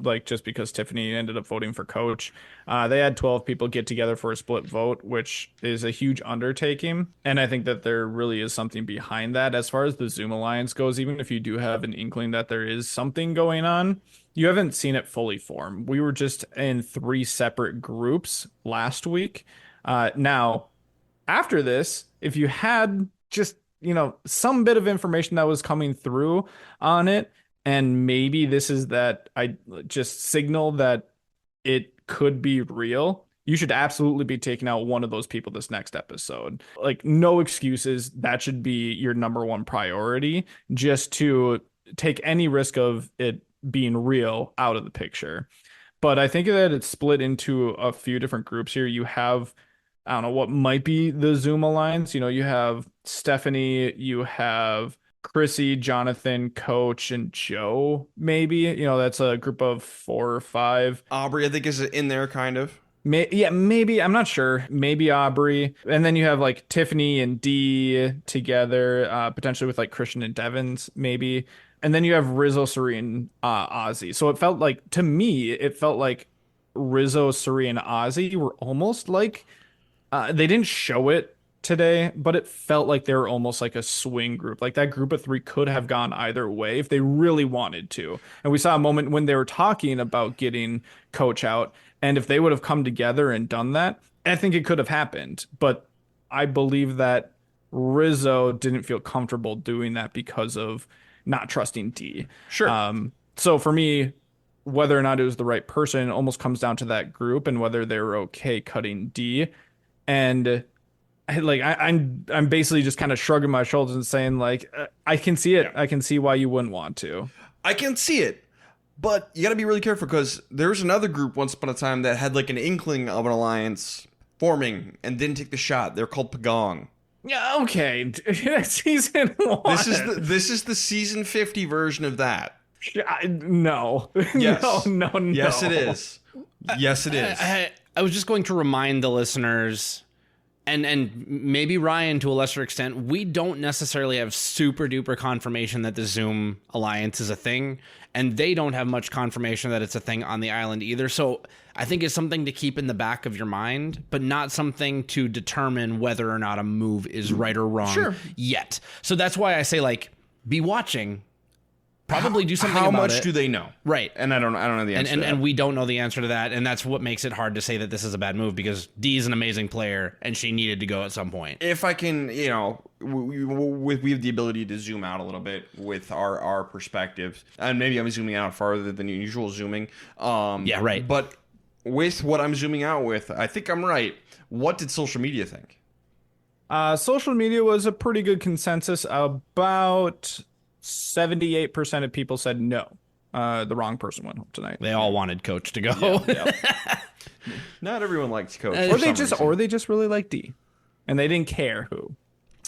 like just because Tiffany ended up voting for coach. They had 12 people get together for a split vote, which is a huge undertaking. And I think that there really is something behind that. As far as the Zoom Alliance goes, even if you do have an inkling that there is something going on, you haven't seen it fully form. We were just in 3 separate groups last week. Now, after this, if you had just some bit of information that was coming through on it, and maybe this is that I just signal that it could be real, you should absolutely be taking out one of those people this next episode. Like, no excuses. That should be your number one priority, just to take any risk of it being real out of the picture. But I think that it's split into a few different groups here. You have, I don't know, what might be the Zoom Alliance. You have Stephanie, you have Chrissy, Jonathan, Coach, and Joe, maybe. That's a group of 4 or 5. Aubrey, I think, is in there, kind of. Maybe. I'm not sure. Maybe Aubrey. And then you have like Tiffany and Dee together, potentially with like Christian and Devins, maybe. And then you have Rizzo, Serene, Ozzy. So to me, it felt like Rizzo, Serene, and Ozzy were almost like, they didn't show it today, but it felt like they were almost like a swing group. Like that group of 3 could have gone either way if they really wanted to. And we saw a moment when they were talking about getting Coach out. And if they would have come together and done that, I think it could have happened. But I believe that Rizzo didn't feel comfortable doing that because of not trusting D. Sure. So for me, whether or not it was the right person almost comes down to that group and whether they were okay cutting D. And I'm basically just kind of shrugging my shoulders and saying, like, I can see it. Yeah. I can see why you wouldn't want to. I can see it. But you got to be really careful, because there's another group once upon a time that had like an inkling of an alliance forming and didn't take the shot. They're called Pagong. Yeah, okay. Season 1. This is the season 50 version of that. No. Yes. No. Yes, it is. Yes, it is. I was just going to remind the listeners, and maybe Ryan to a lesser extent, we don't necessarily have super duper confirmation that the Zoom Alliance is a thing, and they don't have much confirmation that it's a thing on the island either. So I think it's something to keep in the back of your mind, but not something to determine whether or not a move is right or wrong yet. So that's why I say, like, be watching. Probably do something about it. How much do they know? Right. And I don't know the answer to that. And we don't know the answer to that, and that's what makes it hard to say that this is a bad move, because Dee is an amazing player, and she needed to go at some point. If I can, we have the ability to zoom out a little bit with our perspectives, and maybe I'm zooming out farther than usual zooming. Yeah, right. But with what I'm zooming out with, I think I'm right. What did social media think? Social media was a pretty good consensus. About 78% of people said no. The wrong person went home tonight. They all wanted Coach to go. Yeah. Not everyone likes Coach. Or they just really like D, and they didn't care who.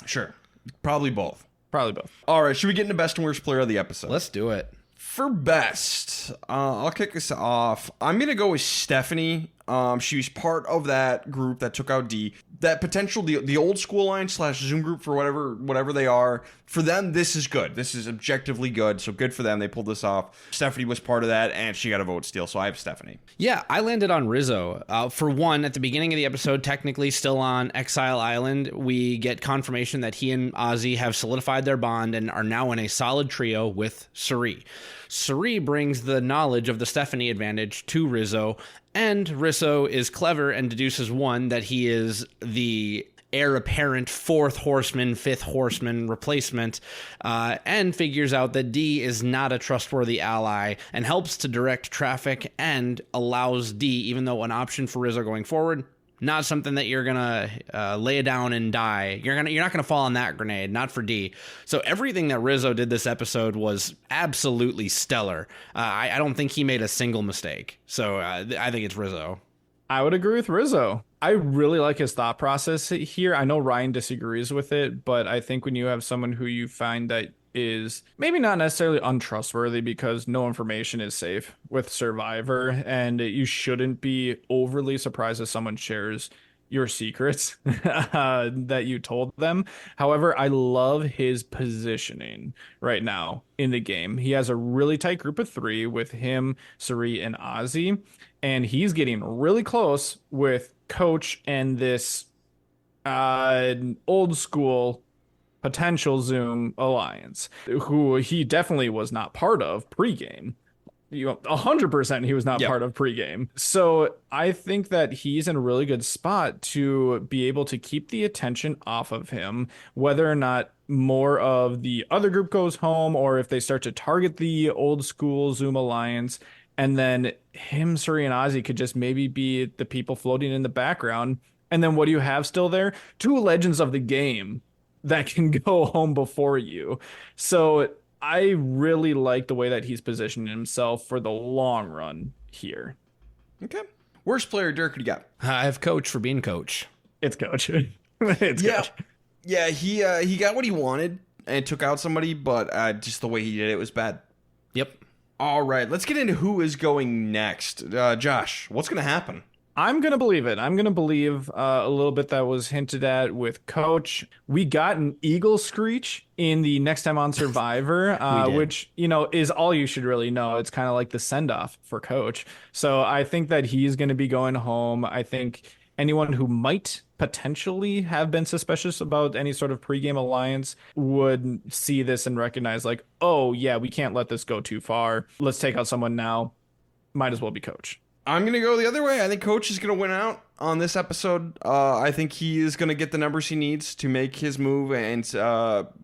Sure, probably both. Probably both. All right, should we get into best and worst player of the episode? Let's do it. For best, I'll kick us off. I'm gonna go with Stephanie. She was part of that group that took out D. That potential, the old school line / Zoom group, for whatever they are, for them, this is good. This is objectively good, so good for them. They pulled this off. Stephanie was part of that, and she got a vote steal, so I have Stephanie. Yeah, I landed on Rizzo. For one, at the beginning of the episode, technically still on Exile Island, we get confirmation that he and Ozzy have solidified their bond and are now in a solid trio with Suri. Suri brings the knowledge of the Stephanie advantage to Rizzo, and Rizzo is clever and deduces, one, that he is the heir apparent 4th horseman, 5th horseman replacement, and figures out that D is not a trustworthy ally and helps to direct traffic and allows D, even though an option for Rizzo going forward, not something that you're gonna lay down and die. You're not gonna fall on that grenade, not for D. So everything that Rizzo did this episode was absolutely stellar. I don't think he made a single mistake. So I think it's Rizzo. I would agree with Rizzo. I really like his thought process here. I know Ryan disagrees with it, but I think when you have someone who you find that is maybe not necessarily untrustworthy because no information is safe with Survivor, and you shouldn't be overly surprised if someone shares your secrets that you told them. However, I love his positioning right now in the game. He has a really tight group of three with him, Suri, and Ozzy, and he's getting really close with Coach and this old school potential Zoom alliance, who he definitely was not part of pregame. 100% he was not part of pregame. So I think that he's in a really good spot to be able to keep the attention off of him, whether or not more of the other group goes home or if they start to target the old school Zoom alliance. And then him, Suri, and Ozzy could just maybe be the people floating in the background. And then what do you have still there? Two legends of the game that can go home before you. So I really like the way that he's positioned himself for the long run here. Okay. Worst player, Dirk, what do you got? I have Coach for being Coach. It's Coach. It's Coach. Yeah, he got what he wanted and took out somebody, but just the way he did it was bad. Yep. All right, let's get into who is going next. Josh, what's going to happen? I'm going to believe it. I'm going to believe a little bit that was hinted at with Coach. We got an eagle screech in the Next Time on Survivor, which, is all you should really know. It's kind of like the send-off for Coach. So I think that he's going to be going home. I think anyone who might potentially have been suspicious about any sort of pregame alliance would see this and recognize like, oh, yeah, we can't let this go too far. Let's take out someone now. Might as well be Coach. I'm going to go the other way. I think Coach is going to win out on this episode. I think he is going to get the numbers he needs to make his move and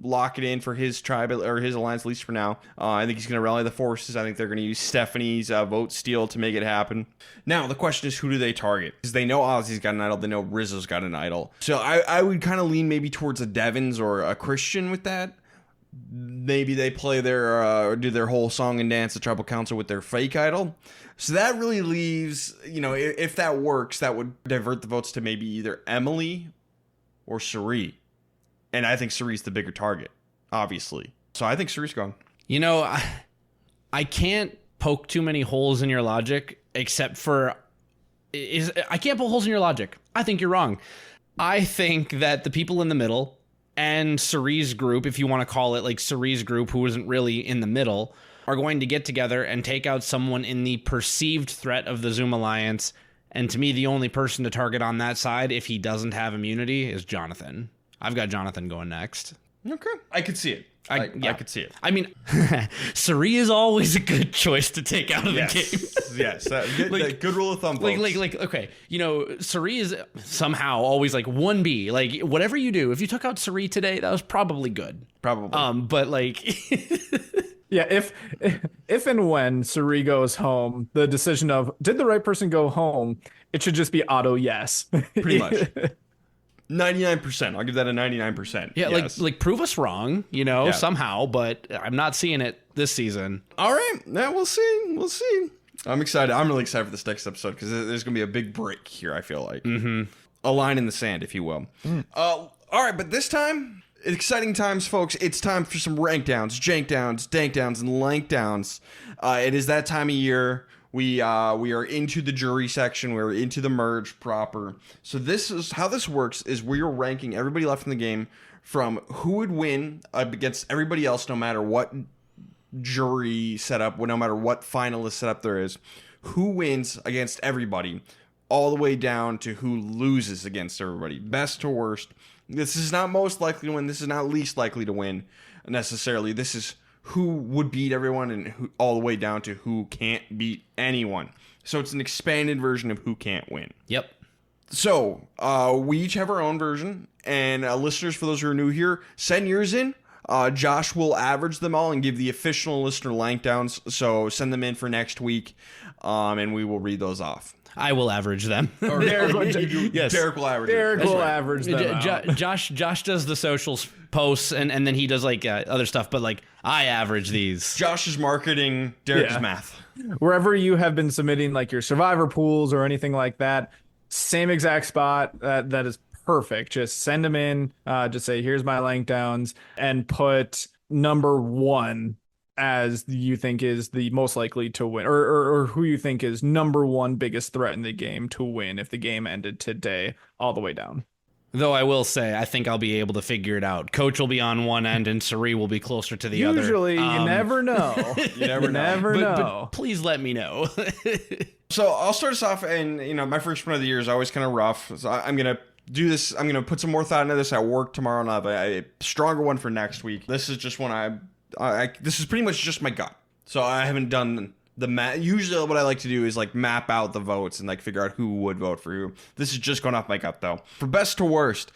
lock it in for his tribe or his alliance, at least for now. I think he's going to rally the forces. I think they're going to use Stephanie's vote steal to make it happen. Now, the question is, who do they target? Because they know Ozzy's got an idol. They know Rizzo's got an idol. So I would kind of lean maybe towards a Devins or a Christian with that. Maybe they play their do their whole song and dance, the tribal council, with their fake idol. So that really leaves, if that works, that would divert the votes to maybe either Emily or Suri. And I think Suri's the bigger target, obviously. So I think Suri's gone. I can't poke too many holes in your logic, except for I can't poke holes in your logic. I think you're wrong. I think that the people in the middle and Suri's group, if you want to call it like Suri's group, who isn't really in the middle, are going to get together and take out someone in the perceived threat of the Zoom Alliance. And to me, the only person to target on that side, if he doesn't have immunity, is Jonathan. I've got Jonathan going next. Okay. I could see it. I could see it. I mean, Suri is always a good choice to take out of the game. Yes. Good rule of thumb, folks. Okay. Suri is somehow always like 1B. Like, whatever you do, if you took out Suri today, that was probably good. Probably. But like... Yeah, if and when Suri goes home, the decision of did the right person go home, it should just be auto yes. Pretty much. 99%. I'll give that a 99%. Yeah, yes. like prove us wrong, somehow, but I'm not seeing it this season. All right. Yeah, we'll see. We'll see. I'm excited. I'm really excited for this next episode because there's going to be a big break here, I feel like. Mm-hmm. A line in the sand, if you will. All right, but this time... Exciting times, folks. It's time for some rank downs, jank downs, dank downs, and lank downs. It is that time of year. We are into the jury section. We're into the merge proper. So this is how this works: is we are ranking everybody left in the game from who would win against everybody else, no matter what jury setup, no matter what finalist setup there is. Who wins against everybody, all the way down to who loses against everybody, best to worst. This is not most likely to win. This is not least likely to win necessarily. This is who would beat everyone and who, all the way down to who can't beat anyone. So it's an expanded version of who can't win. Yep. So we each have our own version. And listeners, for those who are new here, send yours in. Josh will average them all and give the official listener rank downs. So send them in for next week, and we will read those off. I will average them. Derek will average. Derek will average them. Josh does the socials posts, and then he does like other stuff. But like I average these. Josh is marketing. Derek's math. Wherever you have been submitting like your survivor pools or anything like that, same exact spot. That is perfect. Just send them in. Just say here's my rank downs, and put number 1 as you think is the most likely to win, or who you think is number 1 biggest threat in the game to win if the game ended today, all the way down. Though I will say, I think I'll be able to figure it out. Coach will be on one end and Sari will be closer to the other. Usually, you never know. You never know. But please let me know. So I'll start us off, and my first one of the year is always kind of rough. So I'm gonna do this. I'm gonna put some more thought into this at work tomorrow, and I'll have a stronger one for next week. This is just one this is pretty much just my gut. So I haven't done the map. Usually what I like to do is like map out the votes and like figure out who would vote for who. This is just going off my gut though. For best to worst,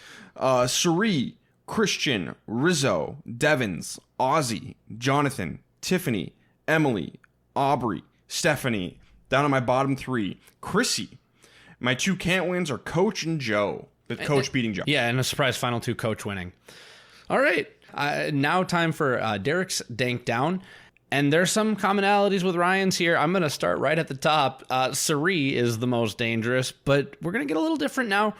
Sari, Christian, Rizzo, Devins, Ozzy, Jonathan, Tiffany, Emily, Aubrey, Stephanie. Down on my bottom 3, Chrissy. My 2 can't wins are Coach and Joe, with Coach beating Joe. Yeah, and a surprise final 2, Coach winning. All right. Now time for Derek's Dank Down. And there's some commonalities with Ryan's here. I'm going to start right at the top. Sari is the most dangerous, but we're going to get a little different now.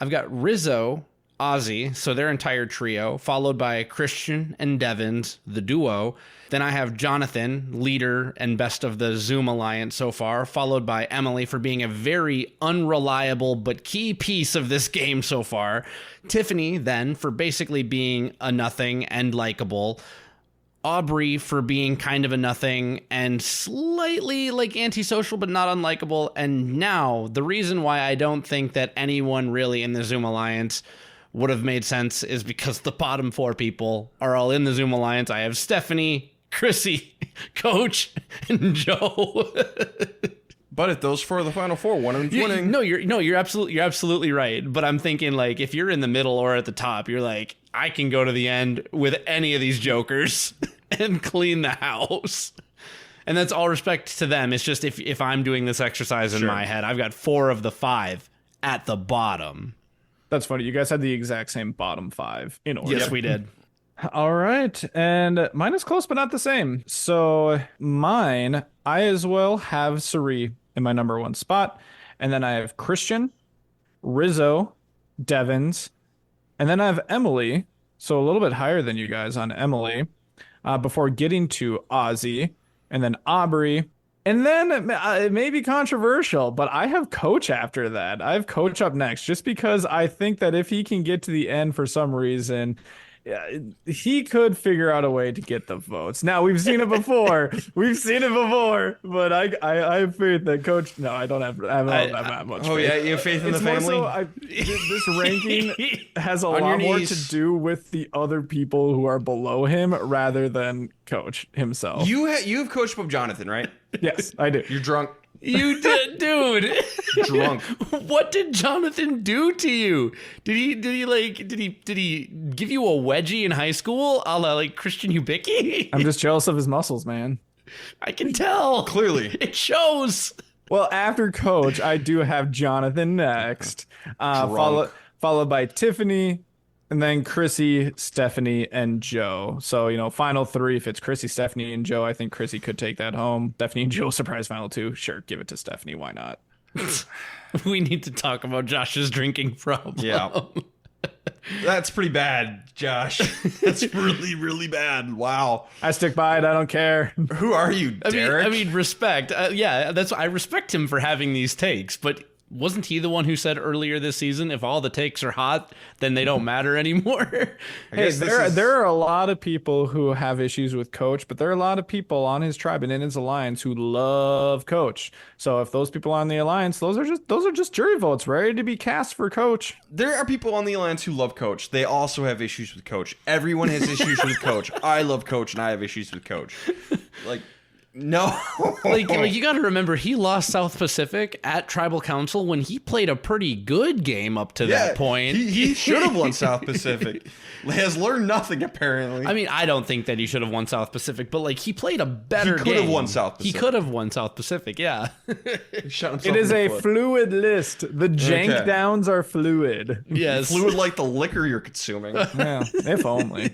I've got Rizzo, Ozzy, so their entire trio, followed by Christian and Devins, the duo. Then I have Jonathan, leader and best of the Zoom Alliance so far, followed by Emily for being a very unreliable but key piece of this game so far. Tiffany, then, for basically being a nothing and likable. Aubrey for being kind of a nothing and slightly like antisocial but not unlikable. And now, the reason why I don't think that anyone really in the Zoom Alliance would have made sense is because the bottom 4 people are all in the Zoom Alliance. I have Stephanie, Chrissy, Coach, and Joe. But if those 4 are the final 4, one of them's winning. You're absolutely right. But I'm thinking like if you're in the middle or at the top, you're like, I can go to the end with any of these jokers and clean the house. And that's all respect to them. It's just if I'm doing this exercise in my head, I've got 4 of the 5 at the bottom. That's funny. You guys had the exact same bottom 5 in order. Yes, we did. All right. And mine is close, but not the same. So mine, I as well have Sari in my number 1 spot. And then I have Christian, Rizzo, Devins, and then I have Emily. So a little bit higher than you guys on Emily, before getting to Ozzy, and then Aubrey. And then it may be controversial, but I have Coach after that. I have Coach up next, just because I think that if he can get to the end for some reason, he could figure out a way to get the votes. Now, we've seen it before. But I have faith that Coach... No, I don't have that much faith. Oh, yeah, you have faith in the family? This ranking has a lot more to do with the other people who are below him rather than Coach himself. You have Coach above Jonathan, right? Yes, I do. You're drunk. You did, dude. Drunk. What did Jonathan do to you? Did he give you a wedgie in high school, a la like Christian Ubicki? I'm just jealous of his muscles, man. I can tell. Clearly, it shows. Well, after Coach, I do have Jonathan next, followed by Tiffany, and then Chrissy, Stephanie, and Joe. So, final 3. If it's Chrissy, Stephanie, and Joe, I think Chrissy could take that home. Stephanie and Joe, surprise final 2. Sure, give it to Stephanie. Why not? We need to talk about Josh's drinking problem. Yeah. That's pretty bad, Josh. That's really, really bad. Wow. I stick by it. I don't care. Who are you, Derek? I mean respect. I respect him for having these takes, but wasn't he the one who said earlier this season, if all the takes are hot, then they don't matter anymore? Hey, there are a lot of people who have issues with Coach, but there are a lot of people on his tribe and in his alliance who love Coach. So if those people are on the alliance, those are just jury votes ready to be cast for Coach. There are people on the alliance who love Coach. They also have issues with Coach. Everyone has issues with Coach. I love Coach and I have issues with Coach. Like, No. like you got to remember, he lost South Pacific at Tribal Council when he played a pretty good game up to that point. He should have won South Pacific. Has learned nothing, apparently. I mean, I don't think that he should have won South Pacific, but like he played a better game. He could have won South Pacific. He could have won South Pacific, yeah. It is a fluid list. The jank downs are fluid. Yes. Fluid like the liquor you're consuming. Yeah, if only.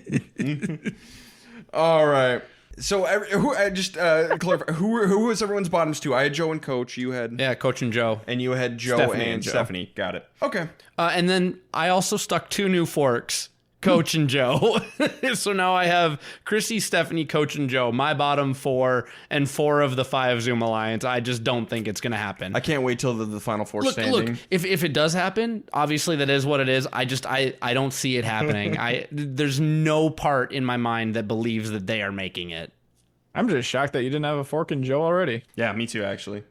All right. So, clarify, who was everyone's bottoms two? I had Joe and Coach. You had... Yeah, Coach and Joe. And you had Joe and Stephanie. Got it. Okay. And then I also stuck 2 new forks. Coach and Joe. So now I have Chrissy, Stephanie, Coach, and Joe. My bottom 4 and 4 of the 5 Zoom Alliance. I just don't think it's going to happen. I can't wait till the final 4 standing. Look, if it does happen, obviously that is what it is. I don't see it happening. There's no part in my mind that believes that they are making it. I'm just shocked that you didn't have a fork in Joe already. Yeah, me too, actually.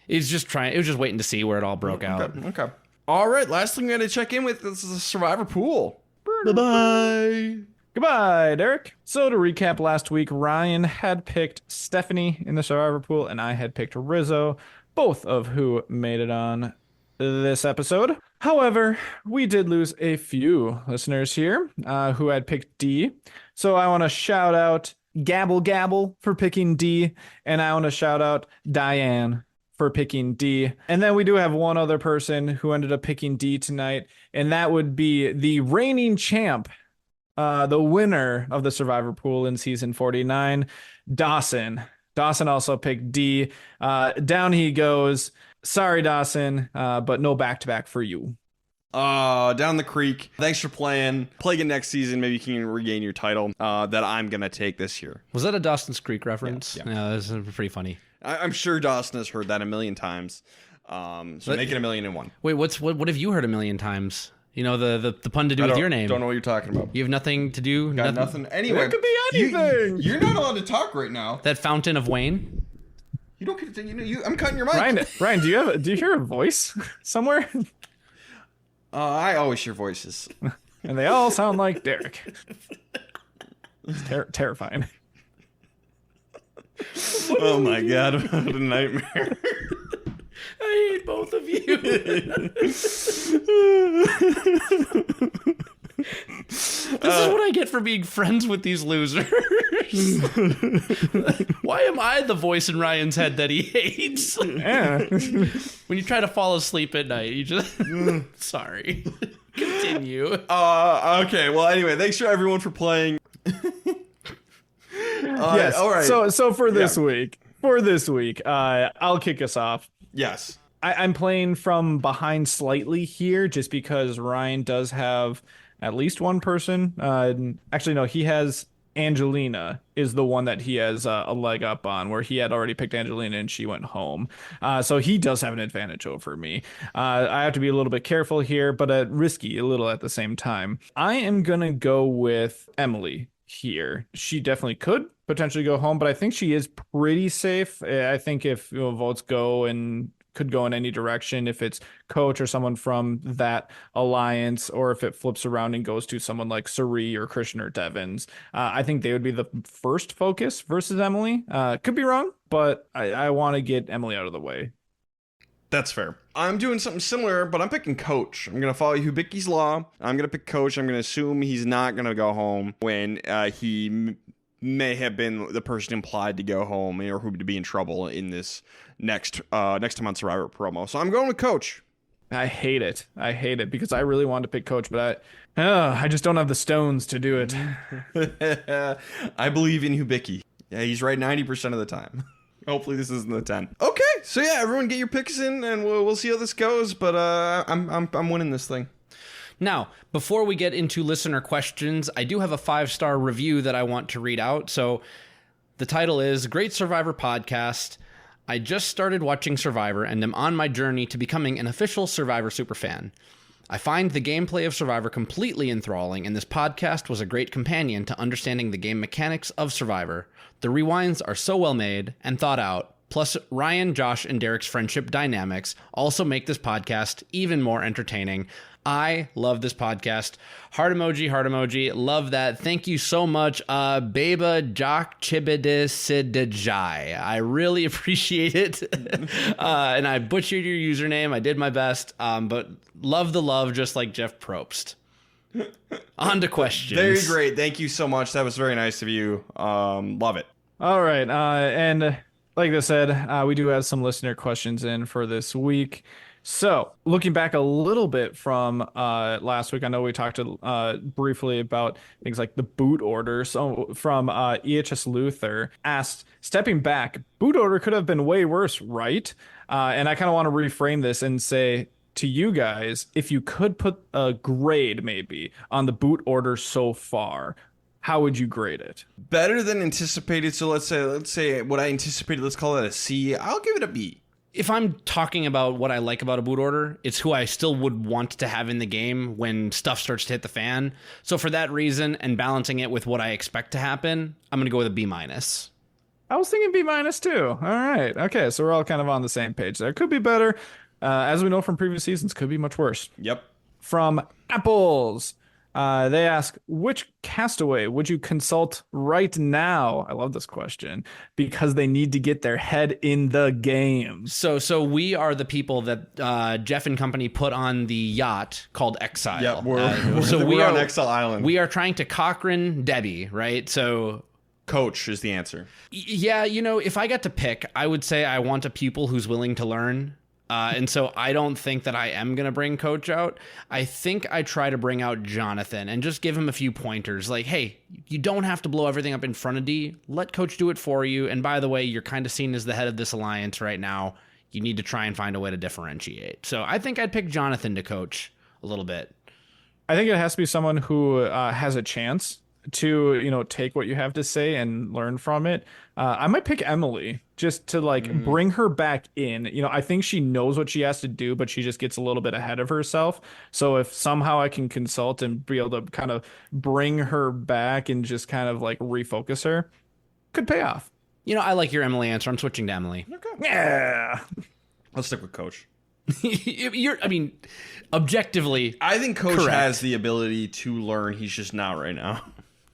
It was just waiting to see where it all broke out. Okay. All right, last thing we got to check in with is the Survivor pool. Bye-bye. Goodbye, Derek. So to recap last week, Ryan had picked Stephanie in the Survivor pool, and I had picked Rizzo, both of who made it on this episode. However, we did lose a few listeners here who had picked D. So I want to shout out Gabble Gabble for picking D, and I want to shout out Diane for picking D. And then we do have one other person who ended up picking D tonight, and that would be the reigning champ, the winner of the Survivor pool in season 49, Dawson. Dawson also picked D. Down he goes. Sorry, Dawson, but no back-to-back for you. Down the creek. Thanks for playing. Play again next season. Maybe you can regain your title that I'm going to take this year. Was that a Dawson's Creek reference? Yeah. That's pretty funny. I'm sure Dawson has heard that a million times. So make it 1,000,001. Wait, what have you heard a million times? You know, the pun to do with your name. Don't know what you're talking about. You have nothing to do? Got nothing. Anyway. It could be anything. You're not allowed to talk right now. That Fountain of Wayne? You don't get to, I'm cutting your mic. Ryan, do you hear a voice somewhere? I always hear voices. And they all sound like Derek. It's terrifying. Oh my god, what a nightmare. I hate both of you. This is what I get for being friends with these losers. Why am I the voice in Ryan's head that he hates? Yeah. When you try to fall asleep at night, you just... Sorry. Continue. Okay, well anyway, thanks for everyone for playing. Yes. All right. So for this week, I'll kick us off. Yes. I'm playing from behind slightly here just because Ryan does have at least one person. Actually, no, he has Angelina is the one that he has a leg up on, where he had already picked Angelina and she went home. So he does have an advantage over me. I have to be a little bit careful here, but risky a little at the same time. I am going to go with Emily here. She definitely could potentially go home, but I think she is pretty safe. I think if votes could go in any direction, if it's Coach or someone from that alliance, or if it flips around and goes to someone like Suri or Christian or Devins, I think they would be the first focus versus Emily. Could be wrong, but I want to get Emily out of the way. That's fair. I'm doing something similar, but I'm picking Coach. I'm going to follow Hubicki's law. I'm going to pick Coach. I'm going to assume he's not going to go home when he may have been the person implied to go home or who to be in trouble in this next time on Survivor promo. So I'm going with Coach. I hate it because I really wanted to pick Coach, but I just don't have the stones to do it. I believe in Hubicki. Yeah, he's right 90% of the time. Hopefully this isn't the 10. Okay, so yeah, everyone get your picks in, and we'll see how this goes. But I'm winning this thing. Now, before we get into listener questions, I do have a 5-star review that I want to read out. So the title is Great Survivor Podcast. I just started watching Survivor and am on my journey to becoming an official Survivor superfan. I find the gameplay of Survivor completely enthralling, and this podcast was a great companion to understanding the game mechanics of Survivor. The rewinds are so well made and thought out, plus Ryan, Josh, and Derek's friendship dynamics also make this podcast even more entertaining. I love this podcast. Heart emoji, heart emoji. Love that. Thank you so much, Beba Jock Chibidis. I really appreciate it. And I butchered your username. I did my best. But love the love, just like Jeff Probst. On to questions. Very great. Thank you so much. That was very nice of you. Love it. All right. And like I said, we do have some listener questions in for this week. So, looking back a little bit from last week, I know we talked briefly about things like the boot order. So, from EHS Luther asked, stepping back, boot order could have been way worse, right? And I kind of want to reframe this and say to you guys, if you could put a grade maybe on the boot order so far, how would you grade it? Better than anticipated. So let's say what I anticipated, let's call it a C. I'll give it a B. If I'm talking about what I like about a boot order, it's who I still would want to have in the game when stuff starts to hit the fan. So for that reason, and balancing it with what I expect to happen, I'm going to go with a B-. I was thinking B- too. All right. Okay, so we're all kind of on the same page there. Could be better. As we know from previous seasons, could be much worse. Yep. From Apples. They ask, which Castaway would you consult right now? I love this question because they need to get their head in the game. So we are the people that Jeff and company put on the yacht called Exile. Yep, we're on Exile Island. We are trying to Cochrane Debbie, right? So Coach is the answer. Yeah, if I got to pick, I would say I want a pupil who's willing to learn. And so I don't think that I am going to bring Coach out. I think I try to bring out Jonathan and just give him a few pointers. Like, hey, you don't have to blow everything up in front of D. Let Coach do it for you. And by the way, you're kind of seen as the head of this alliance right now. You need to try and find a way to differentiate. So I think I'd pick Jonathan to coach a little bit. I think it has to be someone who has a chance to, take what you have to say and learn from it. I might pick Emily just to bring her back in. I think she knows what she has to do, but she just gets a little bit ahead of herself. So if somehow I can consult and be able to kind of bring her back and just kind of refocus her, could pay off. I like your Emily answer. I'm switching to Emily. Okay. Yeah. Let's stick with Coach. Objectively, I think Coach correct. has the ability to learn. He's just not right now.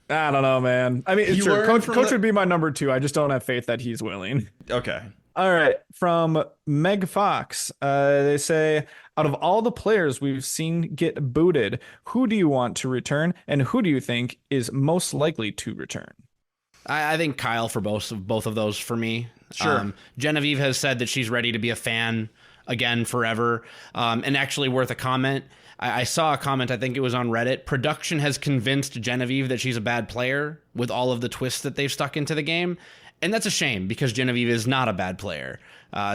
I don't know, man. I mean, it's true. Coach would be my number 2. I just don't have faith that he's willing. Okay. All right. From Meg Fox, they say, out of all the players we've seen get booted, who do you want to return, and who do you think is most likely to return? I think Kyle for both of those for me. Sure. Genevieve has said that she's ready to be a fan again forever. And actually worth a comment. I saw a comment, I think it was on Reddit. Production has convinced Genevieve that she's a bad player with all of the twists that they've stuck into the game. And that's a shame because Genevieve is not a bad player.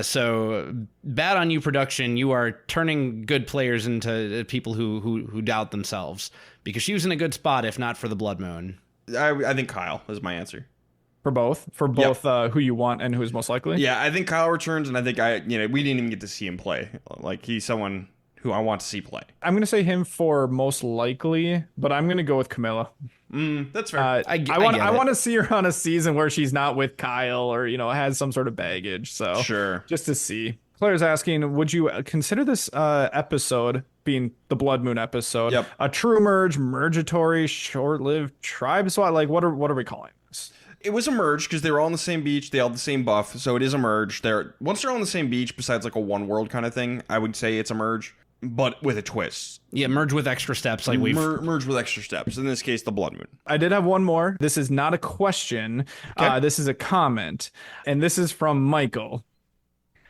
So bad on you, production. You are turning good players into people who doubt themselves because she was in a good spot, if not for the Blood Moon. I think Kyle is my answer. For both? For both yep. Who you want and who's most likely? Yeah, I think Kyle returns, and I think we didn't even get to see him play. He's someone who I want to see play. I'm going to say him for most likely, but I'm going to go with Camilla. That's fair. I want to see her on a season where she's not with Kyle or, has some sort of baggage. So sure. Just to see. Claire's asking, would you consider this episode being the Blood Moon episode yep. a true merge, mergatory, short-lived tribe SWAT? What are we calling this? It was a merge because they were all on the same beach. They all had the same buff, so it is a merge. Once they're all on the same beach, besides a one world kind of thing, I would say it's a merge, but with a twist. Yeah, merge with extra steps, merge with extra steps. In this case, the Blood Moon. I did have one more. This is not a question. Okay. This is a comment, and this is from Michael.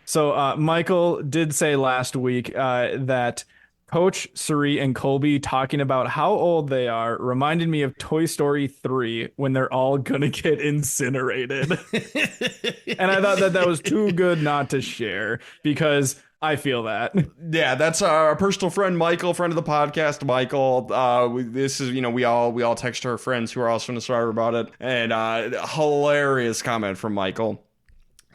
So Michael did say last week that Coach, Suri, and Colby talking about how old they are reminded me of Toy Story 3 when they're all gonna get incinerated. And I thought that was too good not to share because I feel that. Yeah, that's our personal friend Michael, friend of the podcast, Michael. This is, we all text our friends who are also in the Survivor about it. And hilarious comment from Michael.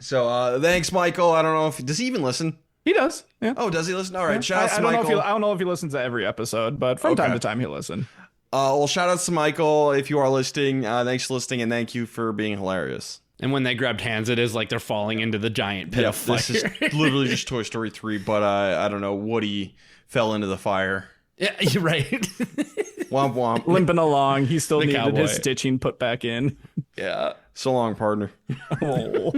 So thanks, Michael. I don't know does he even listen? He does. Yeah. Oh, does he listen? All right. Yeah. Shout out to Michael. I don't know if he listens to every episode, but from time to time he'll listen. Well, shout out to Michael if you are listening. Thanks for listening, and thank you for being hilarious. And when they grabbed hands, it is like they're falling into the giant pit of fire. This is literally just Toy Story 3, but I don't know. Woody fell into the fire. Yeah, you're right. Womp womp. Limping along. He still needed cowboy. his stitching put back in. Yeah. So long, partner. Oh.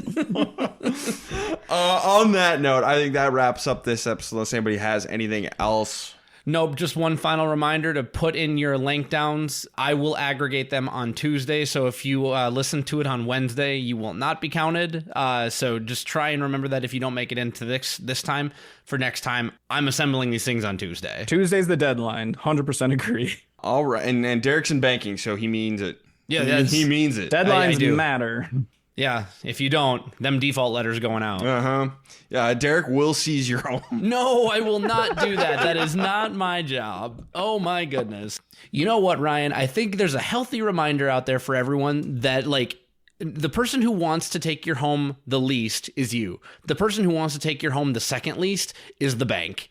On that note, I think that wraps up this episode. Unless anybody has anything else. Nope, just one final reminder to put in your link downs. I will aggregate them on Tuesday, so if you listen to it on Wednesday, you will not be counted. So just try and remember that if you don't make it into this time, for next time, I'm assembling these things on Tuesday. Tuesday's the deadline. 100% agree. All right, and Derek's in banking, so he means it. Yeah, he means it. Deadlines do. matter. Yeah, if you don't, them default letters going out. Yeah, Derek will seize your home. No, I will not do that. That is not my job. Oh my goodness. You know what, Ryan? I think there's a healthy reminder out there for everyone that, like, the person who wants to take your home the least is you. The person who wants to take your home the second least is the bank.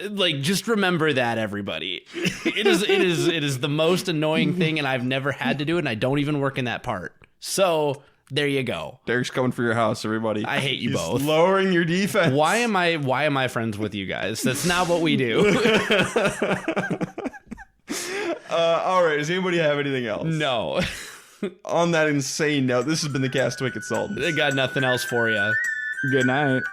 Like, just remember that, everybody. It is the most annoying thing, and I've never had to do it, and I don't even work in that part. So there you go. Derek's coming for your house, everybody. I hate you both. Lowering your defense. Why am I friends with you guys? That's not what we do. All right. Does anybody have anything else? No. On that insane note, this has been the Castaway Consultants. They got nothing else for you. Good night.